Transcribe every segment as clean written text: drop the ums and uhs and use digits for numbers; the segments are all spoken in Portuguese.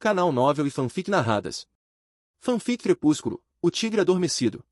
Canal Novel e Fanfic Narradas. Fanfic Crepúsculo, O Tigre Adormecido.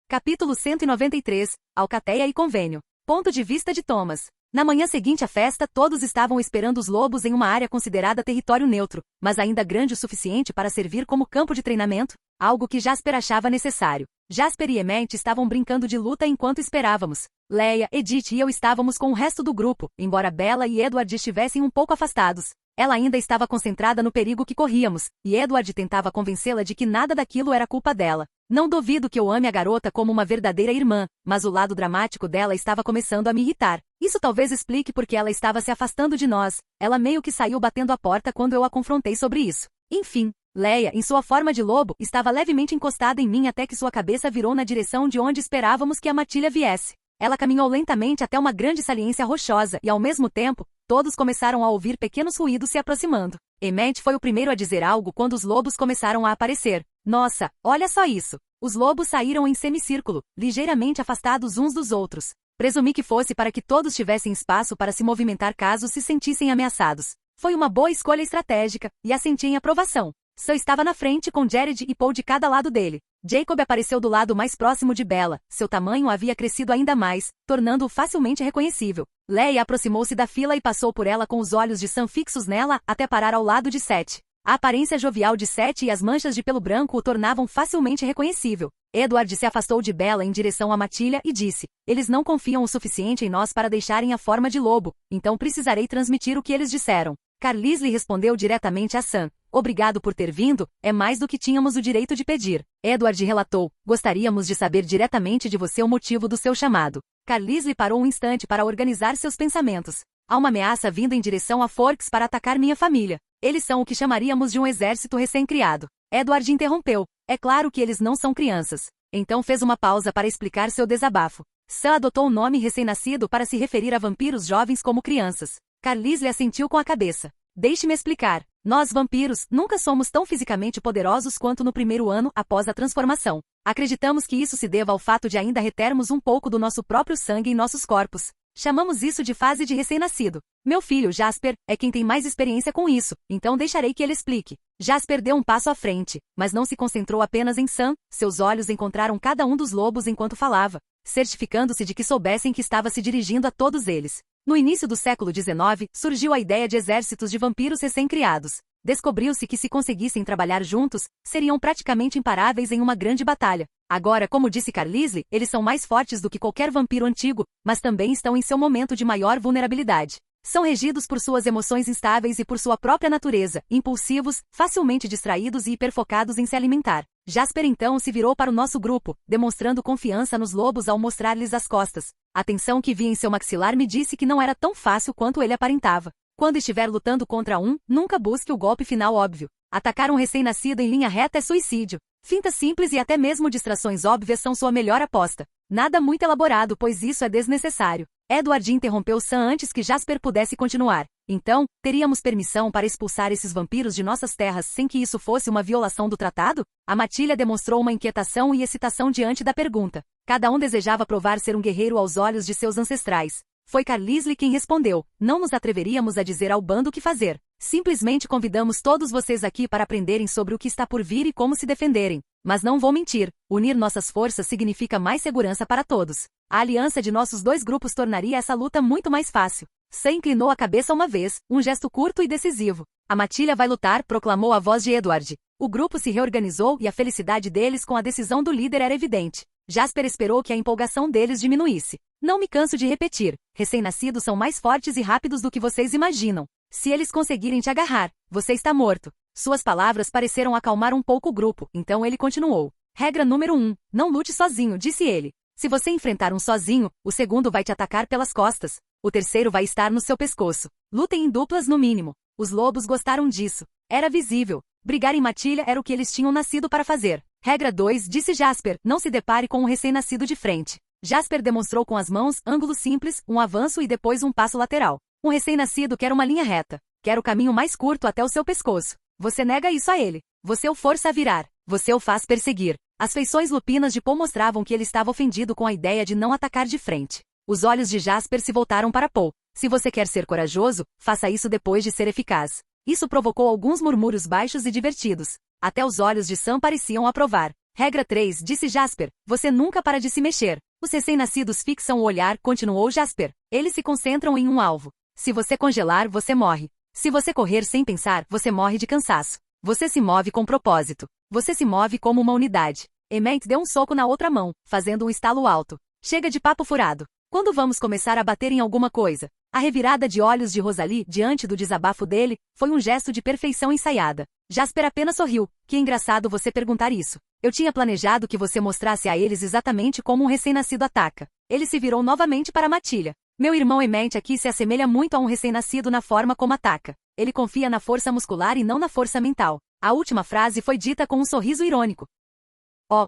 Capítulo 193, Alcateia e Convênio. Ponto de vista de Thomas. Na manhã seguinte à festa, todos estavam esperando os lobos em uma área considerada território neutro, mas ainda grande o suficiente para servir como campo de treinamento, algo que Jasper achava necessário. Jasper e Emmett estavam brincando de luta enquanto esperávamos. Leia, Edith e eu estávamos com o resto do grupo, embora Bella e Edward estivessem um pouco afastados. Ela ainda estava concentrada no perigo que corríamos, e Edward tentava convencê-la de que nada daquilo era culpa dela. Não duvido que eu ame a garota como uma verdadeira irmã, mas o lado dramático dela estava começando a me irritar. Isso talvez explique porque ela estava se afastando de nós. Ela meio que saiu batendo a porta quando eu a confrontei sobre isso. Enfim, Leia, em sua forma de lobo, estava levemente encostada em mim até que sua cabeça virou na direção de onde esperávamos que a matilha viesse. Ela caminhou lentamente até uma grande saliência rochosa e, ao mesmo tempo, todos começaram a ouvir pequenos ruídos se aproximando. Emmett foi o primeiro a dizer algo quando os lobos começaram a aparecer. Nossa, olha só isso! Os lobos saíram em semicírculo, ligeiramente afastados uns dos outros. Presumi que fosse para que todos tivessem espaço para se movimentar caso se sentissem ameaçados. Foi uma boa escolha estratégica, e assenti em aprovação. Sam estava na frente com Jared e Paul de cada lado dele. Jacob apareceu do lado mais próximo de Bella. Seu tamanho havia crescido ainda mais, tornando-o facilmente reconhecível. Leia aproximou-se da fila e passou por ela com os olhos de Sam fixos nela até parar ao lado de Seth. A aparência jovial de Seth e as manchas de pelo branco o tornavam facilmente reconhecível. Edward se afastou de Bella em direção à matilha e disse: "Eles não confiam o suficiente em nós para deixarem a forma de lobo, então precisarei transmitir o que eles disseram." Carlisle respondeu diretamente a Sam: "Obrigado por ter vindo, é mais do que tínhamos o direito de pedir." Edward relatou: "Gostaríamos de saber diretamente de você o motivo do seu chamado." Carlisle parou um instante para organizar seus pensamentos. "Há uma ameaça vindo em direção a Forks para atacar minha família. Eles são o que chamaríamos de um exército recém-criado." Edward interrompeu: "É claro que eles não são crianças." Então fez uma pausa para explicar seu desabafo. Sam adotou o nome recém-nascido para se referir a vampiros jovens como crianças. Carlisle assentiu com a cabeça. "Deixe-me explicar. Nós vampiros nunca somos tão fisicamente poderosos quanto no primeiro ano após a transformação. Acreditamos que isso se deva ao fato de ainda retermos um pouco do nosso próprio sangue em nossos corpos. Chamamos isso de fase de recém-nascido. Meu filho, Jasper, é quem tem mais experiência com isso, então deixarei que ele explique." Jasper deu um passo à frente, mas não se concentrou apenas em Sam. Seus olhos encontraram cada um dos lobos enquanto falava, certificando-se de que soubessem que estava se dirigindo a todos eles. No início do século XIX, surgiu a ideia de exércitos de vampiros recém-criados. Descobriu-se que se conseguissem trabalhar juntos, seriam praticamente imparáveis em uma grande batalha. Agora, como disse Carlisle, eles são mais fortes do que qualquer vampiro antigo, mas também estão em seu momento de maior vulnerabilidade. São regidos por suas emoções instáveis e por sua própria natureza, impulsivos, facilmente distraídos e hiperfocados em se alimentar. Jasper então se virou para o nosso grupo, demonstrando confiança nos lobos ao mostrar-lhes as costas. A tensão que vi em seu maxilar me disse que não era tão fácil quanto ele aparentava. Quando estiver lutando contra um, nunca busque o golpe final óbvio. Atacar um recém-nascido em linha reta é suicídio. Fintas simples e até mesmo distrações óbvias são sua melhor aposta. Nada muito elaborado, pois isso é desnecessário. Edward interrompeu Sam antes que Jasper pudesse continuar. Então, teríamos permissão para expulsar esses vampiros de nossas terras sem que isso fosse uma violação do tratado? A matilha demonstrou uma inquietação e excitação diante da pergunta. Cada um desejava provar ser um guerreiro aos olhos de seus ancestrais. Foi Carlisle quem respondeu: "Não nos atreveríamos a dizer ao bando o que fazer. Simplesmente convidamos todos vocês aqui para aprenderem sobre o que está por vir e como se defenderem. Mas não vou mentir, unir nossas forças significa mais segurança para todos. A aliança de nossos dois grupos tornaria essa luta muito mais fácil." Sam inclinou a cabeça uma vez, um gesto curto e decisivo. "A matilha vai lutar", proclamou a voz de Edward. O grupo se reorganizou e a felicidade deles com a decisão do líder era evidente. Jasper esperou que a empolgação deles diminuísse. "Não me canso de repetir, recém-nascidos são mais fortes e rápidos do que vocês imaginam. Se eles conseguirem te agarrar, você está morto." Suas palavras pareceram acalmar um pouco o grupo, então ele continuou. "Regra número 1, não lute sozinho", disse ele. "Se você enfrentar um sozinho, o segundo vai te atacar pelas costas. O terceiro vai estar no seu pescoço. Lutem em duplas no mínimo." Os lobos gostaram disso. Era visível. Brigar em matilha era o que eles tinham nascido para fazer. "Regra 2, disse Jasper, não se depare com um recém-nascido de frente." Jasper demonstrou com as mãos ângulo simples, um avanço e depois um passo lateral. "Um recém-nascido quer uma linha reta. Quer o caminho mais curto até o seu pescoço. Você nega isso a ele. Você o força a virar. Você o faz perseguir." As feições lupinas de Paul mostravam que ele estava ofendido com a ideia de não atacar de frente. Os olhos de Jasper se voltaram para Paul. "Se você quer ser corajoso, faça isso depois de ser eficaz." Isso provocou alguns murmúrios baixos e divertidos. Até os olhos de Sam pareciam aprovar. Regra 3, disse Jasper. Você nunca para de se mexer. Os recém-nascidos fixam o olhar, continuou Jasper. Eles se concentram em um alvo. Se você congelar, você morre. Se você correr sem pensar, você morre de cansaço. Você se move com propósito. Você se move como uma unidade. Emmett deu um soco na outra mão, fazendo um estalo alto. Chega de papo furado. Quando vamos começar a bater em alguma coisa? A revirada de olhos de Rosalie diante do desabafo dele foi um gesto de perfeição ensaiada. Jasper apenas sorriu. Que engraçado você perguntar isso. Eu tinha planejado que você mostrasse a eles exatamente como um recém-nascido ataca. Ele se virou novamente para Matilha. Meu irmão Emmett aqui se assemelha muito a um recém-nascido na forma como ataca. Ele confia na força muscular e não na força mental. A última frase foi dita com um sorriso irônico.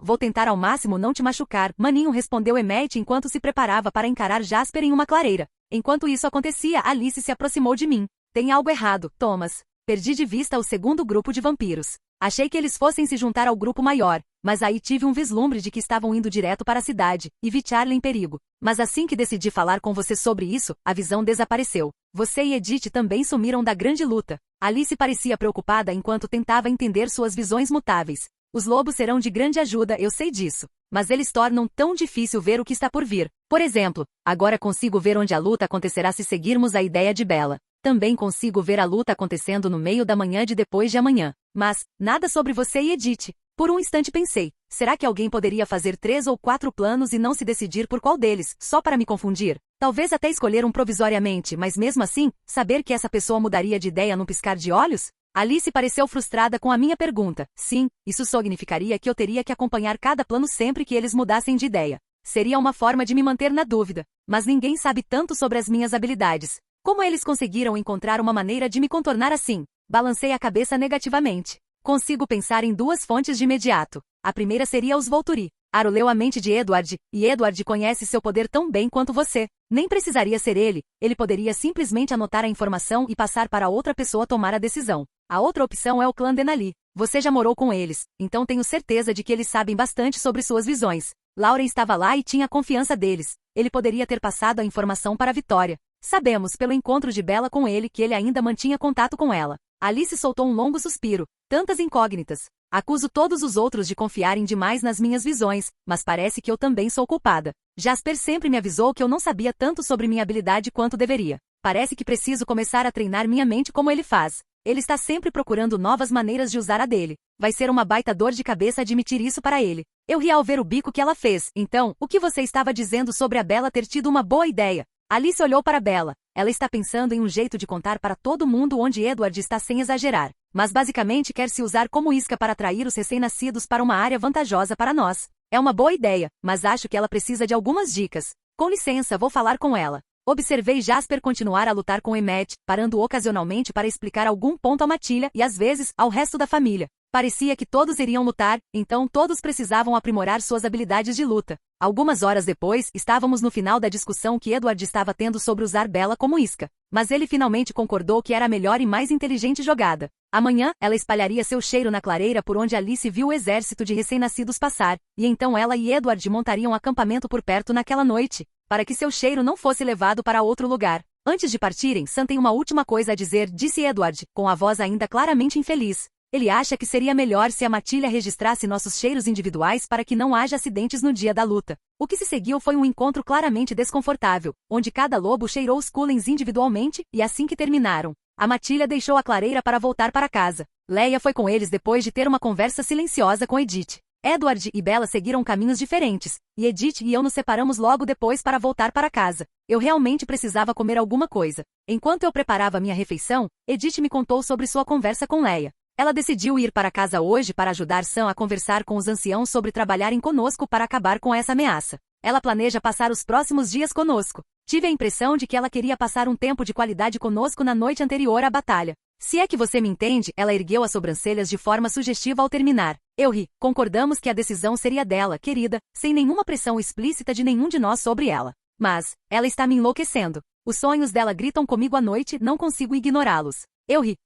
Vou tentar ao máximo não te machucar, maninho, respondeu Emmett enquanto se preparava para encarar Jasper em uma clareira. Enquanto isso acontecia, Alice se aproximou de mim. Tem algo errado, Thomas. Perdi de vista o segundo grupo de vampiros. Achei que eles fossem se juntar ao grupo maior, mas aí tive um vislumbre de que estavam indo direto para a cidade, e vi Charlie em perigo. Mas assim que decidi falar com você sobre isso, a visão desapareceu. Você e Edith também sumiram da grande luta. Alice parecia preocupada enquanto tentava entender suas visões mutáveis. Os lobos serão de grande ajuda, eu sei disso. Mas eles tornam tão difícil ver o que está por vir. Por exemplo, agora consigo ver onde a luta acontecerá se seguirmos a ideia de Bella. Também consigo ver a luta acontecendo no meio da manhã de depois de amanhã. Mas, nada sobre você e Edith. Por um instante pensei, será que alguém poderia fazer 3 ou 4 planos e não se decidir por qual deles, só para me confundir? Talvez até escolher um provisoriamente, mas mesmo assim, saber que essa pessoa mudaria de ideia num piscar de olhos? Alice pareceu frustrada com a minha pergunta. Sim, isso significaria que eu teria que acompanhar cada plano sempre que eles mudassem de ideia. Seria uma forma de me manter na dúvida. Mas ninguém sabe tanto sobre as minhas habilidades. Como eles conseguiram encontrar uma maneira de me contornar assim? Balancei a cabeça negativamente. Consigo pensar em 2 fontes de imediato. A primeira seria os Volturi. Aro leu a mente de Edward, e Edward conhece seu poder tão bem quanto você. Nem precisaria ser ele poderia simplesmente anotar a informação e passar para outra pessoa tomar a decisão. A outra opção é o clã Denali. Você já morou com eles, então tenho certeza de que eles sabem bastante sobre suas visões. Lauren estava lá e tinha a confiança deles. Ele poderia ter passado a informação para Vitória. Sabemos pelo encontro de Bella com ele que ele ainda mantinha contato com ela. Alice soltou um longo suspiro. Tantas incógnitas. Acuso todos os outros de confiarem demais nas minhas visões, mas parece que eu também sou culpada. Jasper sempre me avisou que eu não sabia tanto sobre minha habilidade quanto deveria. Parece que preciso começar a treinar minha mente como ele faz. Ele está sempre procurando novas maneiras de usar a dele. Vai ser uma baita dor de cabeça admitir isso para ele. Eu ri ao ver o bico que ela fez. Então, o que você estava dizendo sobre a Bella ter tido uma boa ideia? Alice olhou para Bella. Ela está pensando em um jeito de contar para todo mundo onde Edward está sem exagerar. Mas basicamente quer se usar como isca para atrair os recém-nascidos para uma área vantajosa para nós. É uma boa ideia, mas acho que ela precisa de algumas dicas. Com licença, vou falar com ela. Observei Jasper continuar a lutar com Emmett, parando ocasionalmente para explicar algum ponto a Matilha e às vezes ao resto da família. Parecia que todos iriam lutar, então todos precisavam aprimorar suas habilidades de luta. Algumas horas depois, estávamos no final da discussão que Edward estava tendo sobre usar Bella como isca. Mas ele finalmente concordou que era a melhor e mais inteligente jogada. Amanhã, ela espalharia seu cheiro na clareira por onde Alice viu o exército de recém-nascidos passar, e então ela e Edward montariam acampamento por perto naquela noite, para que seu cheiro não fosse levado para outro lugar. Antes de partirem, Sam tem uma última coisa a dizer, disse Edward, com a voz ainda claramente infeliz. Ele acha que seria melhor se a Matilha registrasse nossos cheiros individuais para que não haja acidentes no dia da luta. O que se seguiu foi um encontro claramente desconfortável, onde cada lobo cheirou os Cullens individualmente, e assim que terminaram, a Matilha deixou a clareira para voltar para casa. Leia foi com eles depois de ter uma conversa silenciosa com Edith. Edward e Bella seguiram caminhos diferentes, e Edith e eu nos separamos logo depois para voltar para casa. Eu realmente precisava comer alguma coisa. Enquanto eu preparava minha refeição, Edith me contou sobre sua conversa com Leia. Ela decidiu ir para casa hoje para ajudar Sam a conversar com os anciãos sobre trabalharem conosco para acabar com essa ameaça. Ela planeja passar os próximos dias conosco. Tive a impressão de que ela queria passar um tempo de qualidade conosco na noite anterior à batalha. Se é que você me entende, ela ergueu as sobrancelhas de forma sugestiva ao terminar. Eu ri. Concordamos que a decisão seria dela, querida, sem nenhuma pressão explícita de nenhum de nós sobre ela. Mas, ela está me enlouquecendo. Os sonhos dela gritam comigo à noite, não consigo ignorá-los. Eu ri.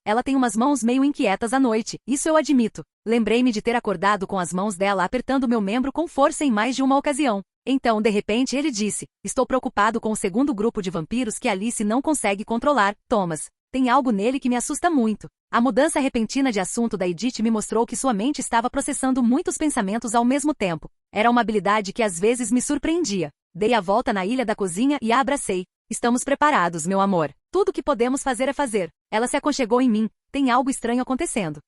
Ela tem umas mãos meio inquietas à noite, isso eu admito. Lembrei-me de ter acordado com as mãos dela apertando meu membro com força em mais de uma ocasião. Então, de repente, ele disse, estou preocupado com o segundo grupo de vampiros que Alice não consegue controlar, Thomas. Tem algo nele que me assusta muito. A mudança repentina de assunto da Edith me mostrou que sua mente estava processando muitos pensamentos ao mesmo tempo. Era uma habilidade que às vezes me surpreendia. Dei a volta na ilha da cozinha e a abracei. Estamos preparados, meu amor. Tudo o que podemos fazer é fazer. Ela se aconchegou em mim. Tem algo estranho acontecendo.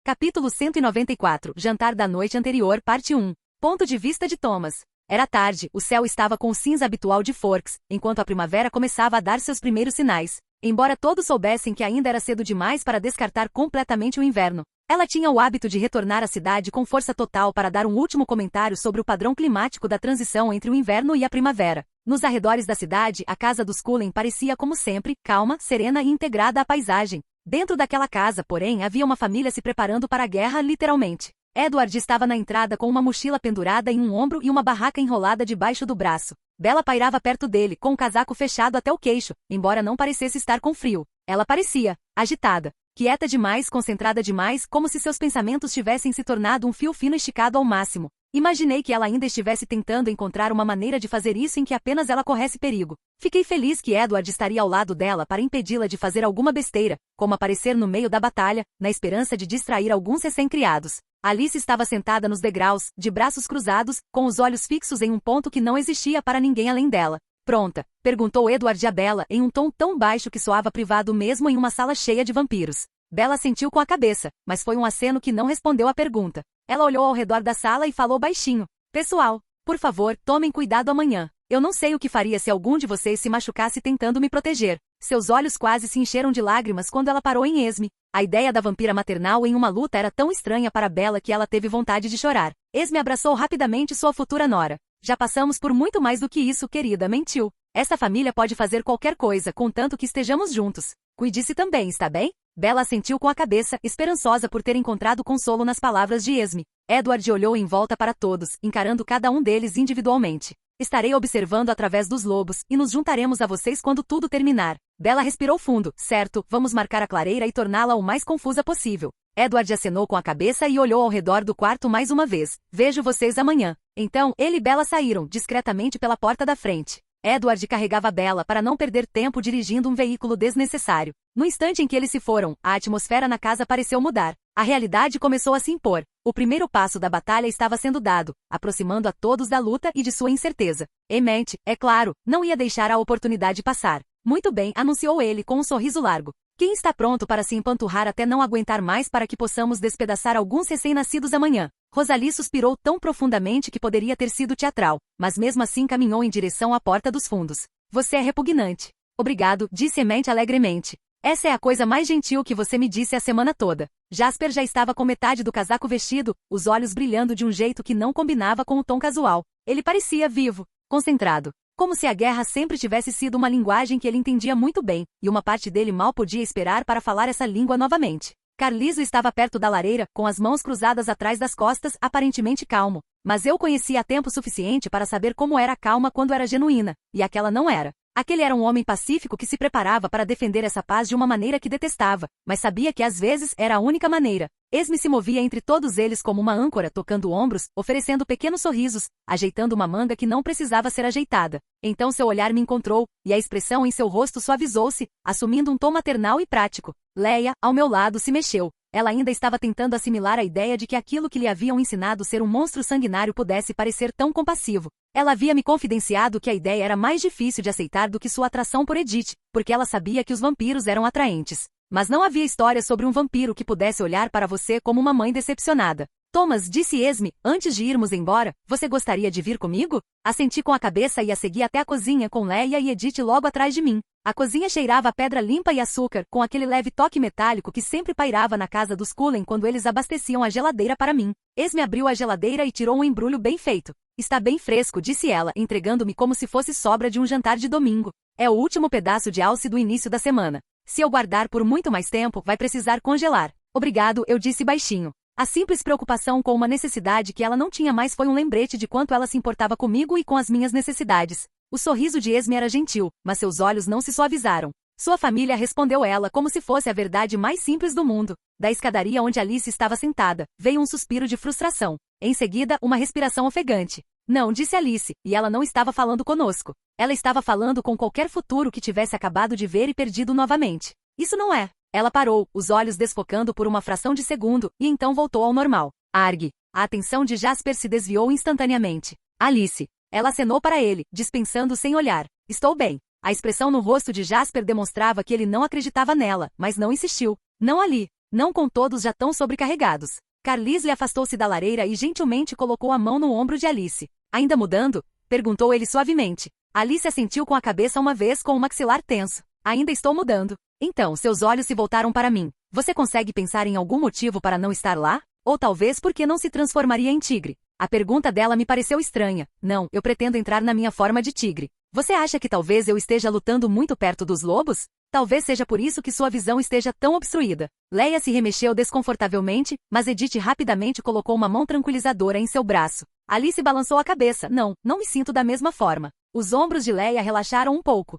Capítulo 194. Jantar da noite anterior, parte 1. Ponto de vista de Thomas. Era tarde, o céu estava com o cinza habitual de Forks, enquanto a primavera começava a dar seus primeiros sinais. Embora todos soubessem que ainda era cedo demais para descartar completamente o inverno, ela tinha o hábito de retornar à cidade com força total para dar um último comentário sobre o padrão climático da transição entre o inverno e a primavera. Nos arredores da cidade, a casa dos Cullen parecia como sempre, calma, serena e integrada à paisagem. Dentro daquela casa, porém, havia uma família se preparando para a guerra, literalmente. Edward estava na entrada com uma mochila pendurada em um ombro e uma barraca enrolada debaixo do braço. Bella pairava perto dele, com o casaco fechado até o queixo, embora não parecesse estar com frio. Ela parecia agitada, quieta demais, concentrada demais, como se seus pensamentos tivessem se tornado um fio fino esticado ao máximo. Imaginei que ela ainda estivesse tentando encontrar uma maneira de fazer isso em que apenas ela corresse perigo. Fiquei feliz que Edward estaria ao lado dela para impedi-la de fazer alguma besteira, como aparecer no meio da batalha, na esperança de distrair alguns recém-criados. Alice estava sentada nos degraus, de braços cruzados, com os olhos fixos em um ponto que não existia para ninguém além dela. Pronta? Perguntou Edward a Bella em um tom tão baixo que soava privado mesmo em uma sala cheia de vampiros. Bella assentiu com a cabeça, mas foi um aceno que não respondeu à pergunta. Ela olhou ao redor da sala e falou baixinho. Pessoal, por favor, tomem cuidado amanhã. Eu não sei o que faria se algum de vocês se machucasse tentando me proteger. Seus olhos quase se encheram de lágrimas quando ela parou em Esme. A ideia da vampira maternal em uma luta era tão estranha para Bella que ela teve vontade de chorar. Esme abraçou rapidamente sua futura nora. Já passamos por muito mais do que isso, querida, mentiu. Essa família pode fazer qualquer coisa, contanto que estejamos juntos. Cuide-se também, está bem? Bella assentiu com a cabeça, esperançosa por ter encontrado consolo nas palavras de Esme. Edward olhou em volta para todos, encarando cada um deles individualmente. Estarei observando através dos lobos, e nos juntaremos a vocês quando tudo terminar. Bella respirou fundo. Certo, vamos marcar a clareira e torná-la o mais confusa possível. Edward acenou com a cabeça e olhou ao redor do quarto mais uma vez. Vejo vocês amanhã. Então, ele e Bella saíram, discretamente pela porta da frente. Edward carregava Bella para não perder tempo dirigindo um veículo desnecessário. No instante em que eles se foram, a atmosfera na casa pareceu mudar. A realidade começou a se impor. O primeiro passo da batalha estava sendo dado, aproximando a todos da luta e de sua incerteza. Emente, é claro, não ia deixar a oportunidade passar. Muito bem, anunciou ele com um sorriso largo. Quem está pronto para se empanturrar até não aguentar mais para que possamos despedaçar alguns recém-nascidos amanhã? Rosalie suspirou tão profundamente que poderia ter sido teatral, mas mesmo assim caminhou em direção à porta dos fundos. Você é repugnante. Obrigado, disse Emente alegremente. Essa é a coisa mais gentil que você me disse a semana toda. Jasper já estava com metade do casaco vestido, os olhos brilhando de um jeito que não combinava com o tom casual. Ele parecia vivo, concentrado. Como se a guerra sempre tivesse sido uma linguagem que ele entendia muito bem, e uma parte dele mal podia esperar para falar essa língua novamente. Carliso estava perto da lareira, com as mãos cruzadas atrás das costas, aparentemente calmo. Mas eu conhecia há tempo suficiente para saber como era a calma quando era genuína, e aquela não era. Aquele era um homem pacífico que se preparava para defender essa paz de uma maneira que detestava, mas sabia que às vezes era a única maneira. Esme se movia entre todos eles como uma âncora, tocando ombros, oferecendo pequenos sorrisos, ajeitando uma manga que não precisava ser ajeitada. Então seu olhar me encontrou, e a expressão em seu rosto suavizou-se, assumindo um tom maternal e prático. Leia, ao meu lado, se mexeu. Ela ainda estava tentando assimilar a ideia de que aquilo que lhe haviam ensinado ser um monstro sanguinário pudesse parecer tão compassivo. Ela havia me confidenciado que a ideia era mais difícil de aceitar do que sua atração por Edith, porque ela sabia que os vampiros eram atraentes. Mas não havia história sobre um vampiro que pudesse olhar para você como uma mãe decepcionada. Thomas, disse Esme, antes de irmos embora, você gostaria de vir comigo? Assenti com a cabeça e a segui até a cozinha com Leia e Edith logo atrás de mim. A cozinha cheirava a pedra limpa e açúcar, com aquele leve toque metálico que sempre pairava na casa dos Cullen quando eles abasteciam a geladeira para mim. Esme abriu a geladeira e tirou um embrulho bem feito. Está bem fresco, disse ela, entregando-me como se fosse sobra de um jantar de domingo. É o último pedaço de alce do início da semana. Se eu guardar por muito mais tempo, vai precisar congelar. Obrigado, eu disse baixinho. A simples preocupação com uma necessidade que ela não tinha mais foi um lembrete de quanto ela se importava comigo e com as minhas necessidades. O sorriso de Esme era gentil, mas seus olhos não se suavizaram. Sua família, respondeu ela como se fosse a verdade mais simples do mundo. Da escadaria onde Alice estava sentada, veio um suspiro de frustração. Em seguida, uma respiração ofegante. Não, disse Alice, e ela não estava falando conosco. Ela estava falando com qualquer futuro que tivesse acabado de ver e perdido novamente. Isso não é. Ela parou, os olhos desfocando por uma fração de segundo, e então voltou ao normal. Arg. A atenção de Jasper se desviou instantaneamente. Alice. Ela acenou para ele, dispensando sem olhar. Estou bem. A expressão no rosto de Jasper demonstrava que ele não acreditava nela, mas não insistiu. Não ali. Não com todos já tão sobrecarregados. Carlisle afastou-se da lareira e gentilmente colocou a mão no ombro de Alice. Ainda mudando? Perguntou ele suavemente. Alice assentiu com a cabeça uma vez com o maxilar tenso. Ainda estou mudando. Então, seus olhos se voltaram para mim. Você consegue pensar em algum motivo para não estar lá? Ou talvez porque não se transformaria em tigre? A pergunta dela me pareceu estranha. Não, eu pretendo entrar na minha forma de tigre. Você acha que talvez eu esteja lutando muito perto dos lobos? Talvez seja por isso que sua visão esteja tão obstruída. Leia se remexeu desconfortavelmente, mas Edith rapidamente colocou uma mão tranquilizadora em seu braço. Alice balançou a cabeça. Não me sinto da mesma forma. Os ombros de Leia relaxaram um pouco.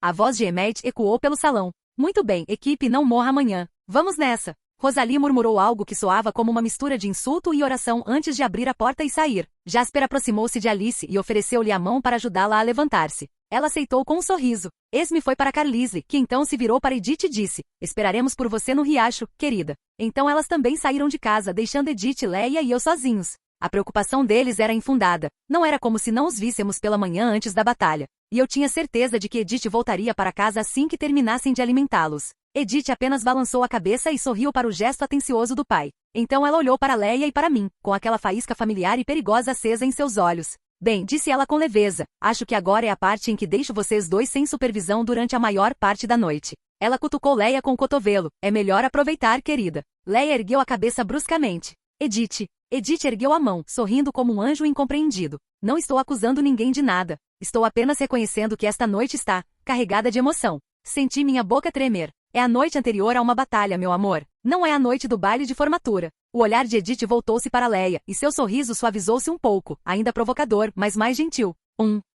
A voz de Emmett ecoou pelo salão. Muito bem, equipe, não morra amanhã. Vamos nessa. Rosalie murmurou algo que soava como uma mistura de insulto e oração antes de abrir a porta e sair. Jasper aproximou-se de Alice e ofereceu-lhe a mão para ajudá-la a levantar-se. Ela aceitou com um sorriso. Esme foi para Carlisle, que então se virou para Edith e disse: esperaremos por você no riacho, querida. Então elas também saíram de casa, deixando Edith, Leia e eu sozinhos. A preocupação deles era infundada. Não era como se não os víssemos pela manhã antes da batalha. E eu tinha certeza de que Edith voltaria para casa assim que terminassem de alimentá-los. Edith apenas balançou a cabeça e sorriu para o gesto atencioso do pai. Então ela olhou para Leia e para mim, com aquela faísca familiar e perigosa acesa em seus olhos. Bem, disse ela com leveza, acho que agora é a parte em que deixo vocês dois sem supervisão durante a maior parte da noite. Ela cutucou Leia com o cotovelo. É melhor aproveitar, querida. Leia ergueu a cabeça bruscamente. Edith ergueu a mão, sorrindo como um anjo incompreendido. Não estou acusando ninguém de nada. Estou apenas reconhecendo que esta noite está carregada de emoção. Senti minha boca tremer. É a noite anterior a uma batalha, meu amor. Não é a noite do baile de formatura. O olhar de Edith voltou-se para Leia, e seu sorriso suavizou-se um pouco, ainda provocador, mas mais gentil.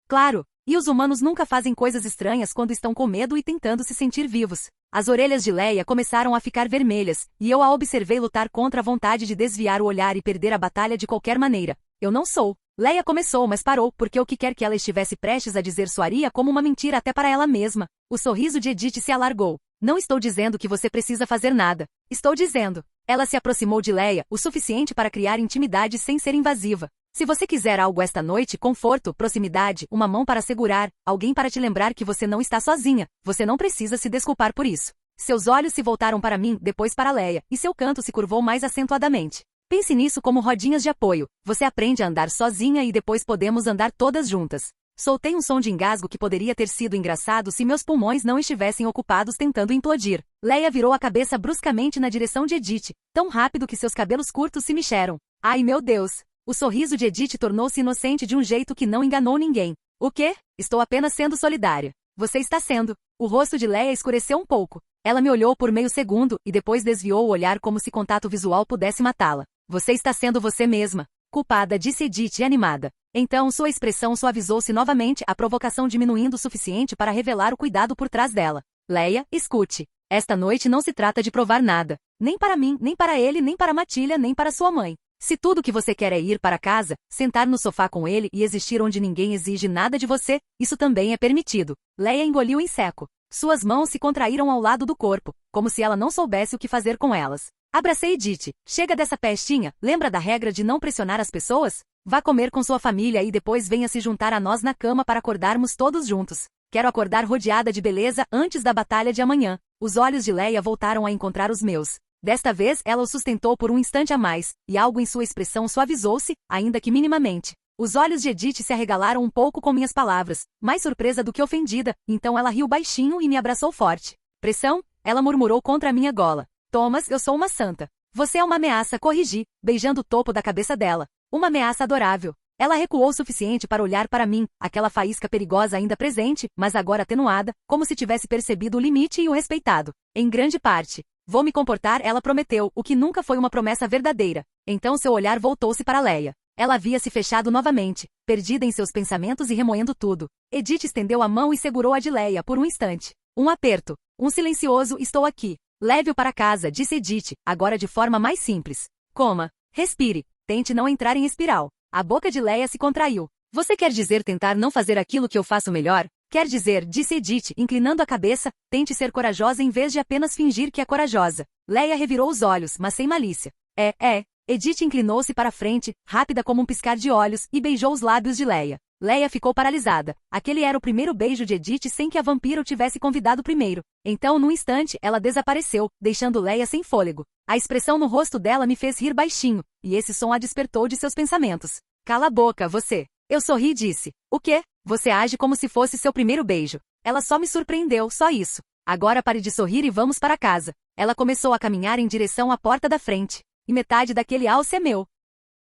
Claro. E os humanos nunca fazem coisas estranhas quando estão com medo e tentando se sentir vivos. As orelhas de Leia começaram a ficar vermelhas, e eu a observei lutar contra a vontade de desviar o olhar e perder a batalha de qualquer maneira. Eu não sou. Leia começou, mas parou, porque o que quer que ela estivesse prestes a dizer soaria como uma mentira até para ela mesma. O sorriso de Edith se alargou. Não estou dizendo que você precisa fazer nada. Estou dizendo. Ela se aproximou de Leia, o suficiente para criar intimidade sem ser invasiva. Se você quiser algo esta noite, conforto, proximidade, uma mão para segurar, alguém para te lembrar que você não está sozinha, você não precisa se desculpar por isso. Seus olhos se voltaram para mim, depois para Leia, e seu canto se curvou mais acentuadamente. Pense nisso como rodinhas de apoio. Você aprende a andar sozinha e depois podemos andar todas juntas. Soltei um som de engasgo que poderia ter sido engraçado se meus pulmões não estivessem ocupados tentando implodir. Leia virou a cabeça bruscamente na direção de Edith, tão rápido que seus cabelos curtos se mexeram. Ai meu Deus! O sorriso de Edith tornou-se inocente de um jeito que não enganou ninguém. O quê? Estou apenas sendo solidária. Você está sendo. O rosto de Leia escureceu um pouco. Ela me olhou por meio segundo e depois desviou o olhar como se contato visual pudesse matá-la. Você está sendo você mesma. Culpada, disse Edith animada. Então sua expressão suavizou-se novamente, a provocação diminuindo o suficiente para revelar o cuidado por trás dela. Leia, escute. Esta noite não se trata de provar nada. Nem para mim, nem para ele, nem para Matilha, nem para sua mãe. Se tudo o que você quer é ir para casa, sentar no sofá com ele e existir onde ninguém exige nada de você, isso também é permitido. Leia engoliu em seco. Suas mãos se contraíram ao lado do corpo, como se ela não soubesse o que fazer com elas. Abracei Edith. Chega dessa pestinha, lembra da regra de não pressionar as pessoas? Vá comer com sua família e depois venha se juntar a nós na cama para acordarmos todos juntos. Quero acordar rodeada de beleza antes da batalha de amanhã. Os olhos de Leia voltaram a encontrar os meus. Desta vez, ela o sustentou por um instante a mais, e algo em sua expressão suavizou-se, ainda que minimamente. Os olhos de Edith se arregalaram um pouco com minhas palavras, mais surpresa do que ofendida, então ela riu baixinho e me abraçou forte. Pressão? Ela murmurou contra a minha gola. Thomas, eu sou uma santa. Você é uma ameaça, corrigi, beijando o topo da cabeça dela. Uma ameaça adorável. Ela recuou o suficiente para olhar para mim, aquela faísca perigosa ainda presente, mas agora atenuada, como se tivesse percebido o limite e o respeitado. Em grande parte. Vou me comportar, ela prometeu, o que nunca foi uma promessa verdadeira. Então seu olhar voltou-se para Leia. Ela havia se fechado novamente, perdida em seus pensamentos e remoendo tudo. Edith estendeu a mão e segurou a de Leia por um instante. Um aperto. Um silencioso, estou aqui. Leve-o para casa, disse Edith, agora de forma mais simples. Coma. Respire. Tente não entrar em espiral. A boca de Leia se contraiu. Você quer dizer tentar não fazer aquilo que eu faço melhor? Quer dizer, disse Edith, inclinando a cabeça, tente ser corajosa em vez de apenas fingir que é corajosa. Leia revirou os olhos, mas sem malícia. Edith inclinou-se para a frente, rápida como um piscar de olhos, e beijou os lábios de Leia. Leia ficou paralisada. Aquele era o primeiro beijo de Edith sem que a vampira o tivesse convidado primeiro. Então, num instante, ela desapareceu, deixando Leia sem fôlego. A expressão no rosto dela me fez rir baixinho, e esse som a despertou de seus pensamentos. Cala a boca, você. Eu sorri e disse. O quê? Você age como se fosse seu primeiro beijo. Ela só me surpreendeu, só isso. Agora pare de sorrir e vamos para casa. Ela começou a caminhar em direção à porta da frente. E metade daquele alce é meu.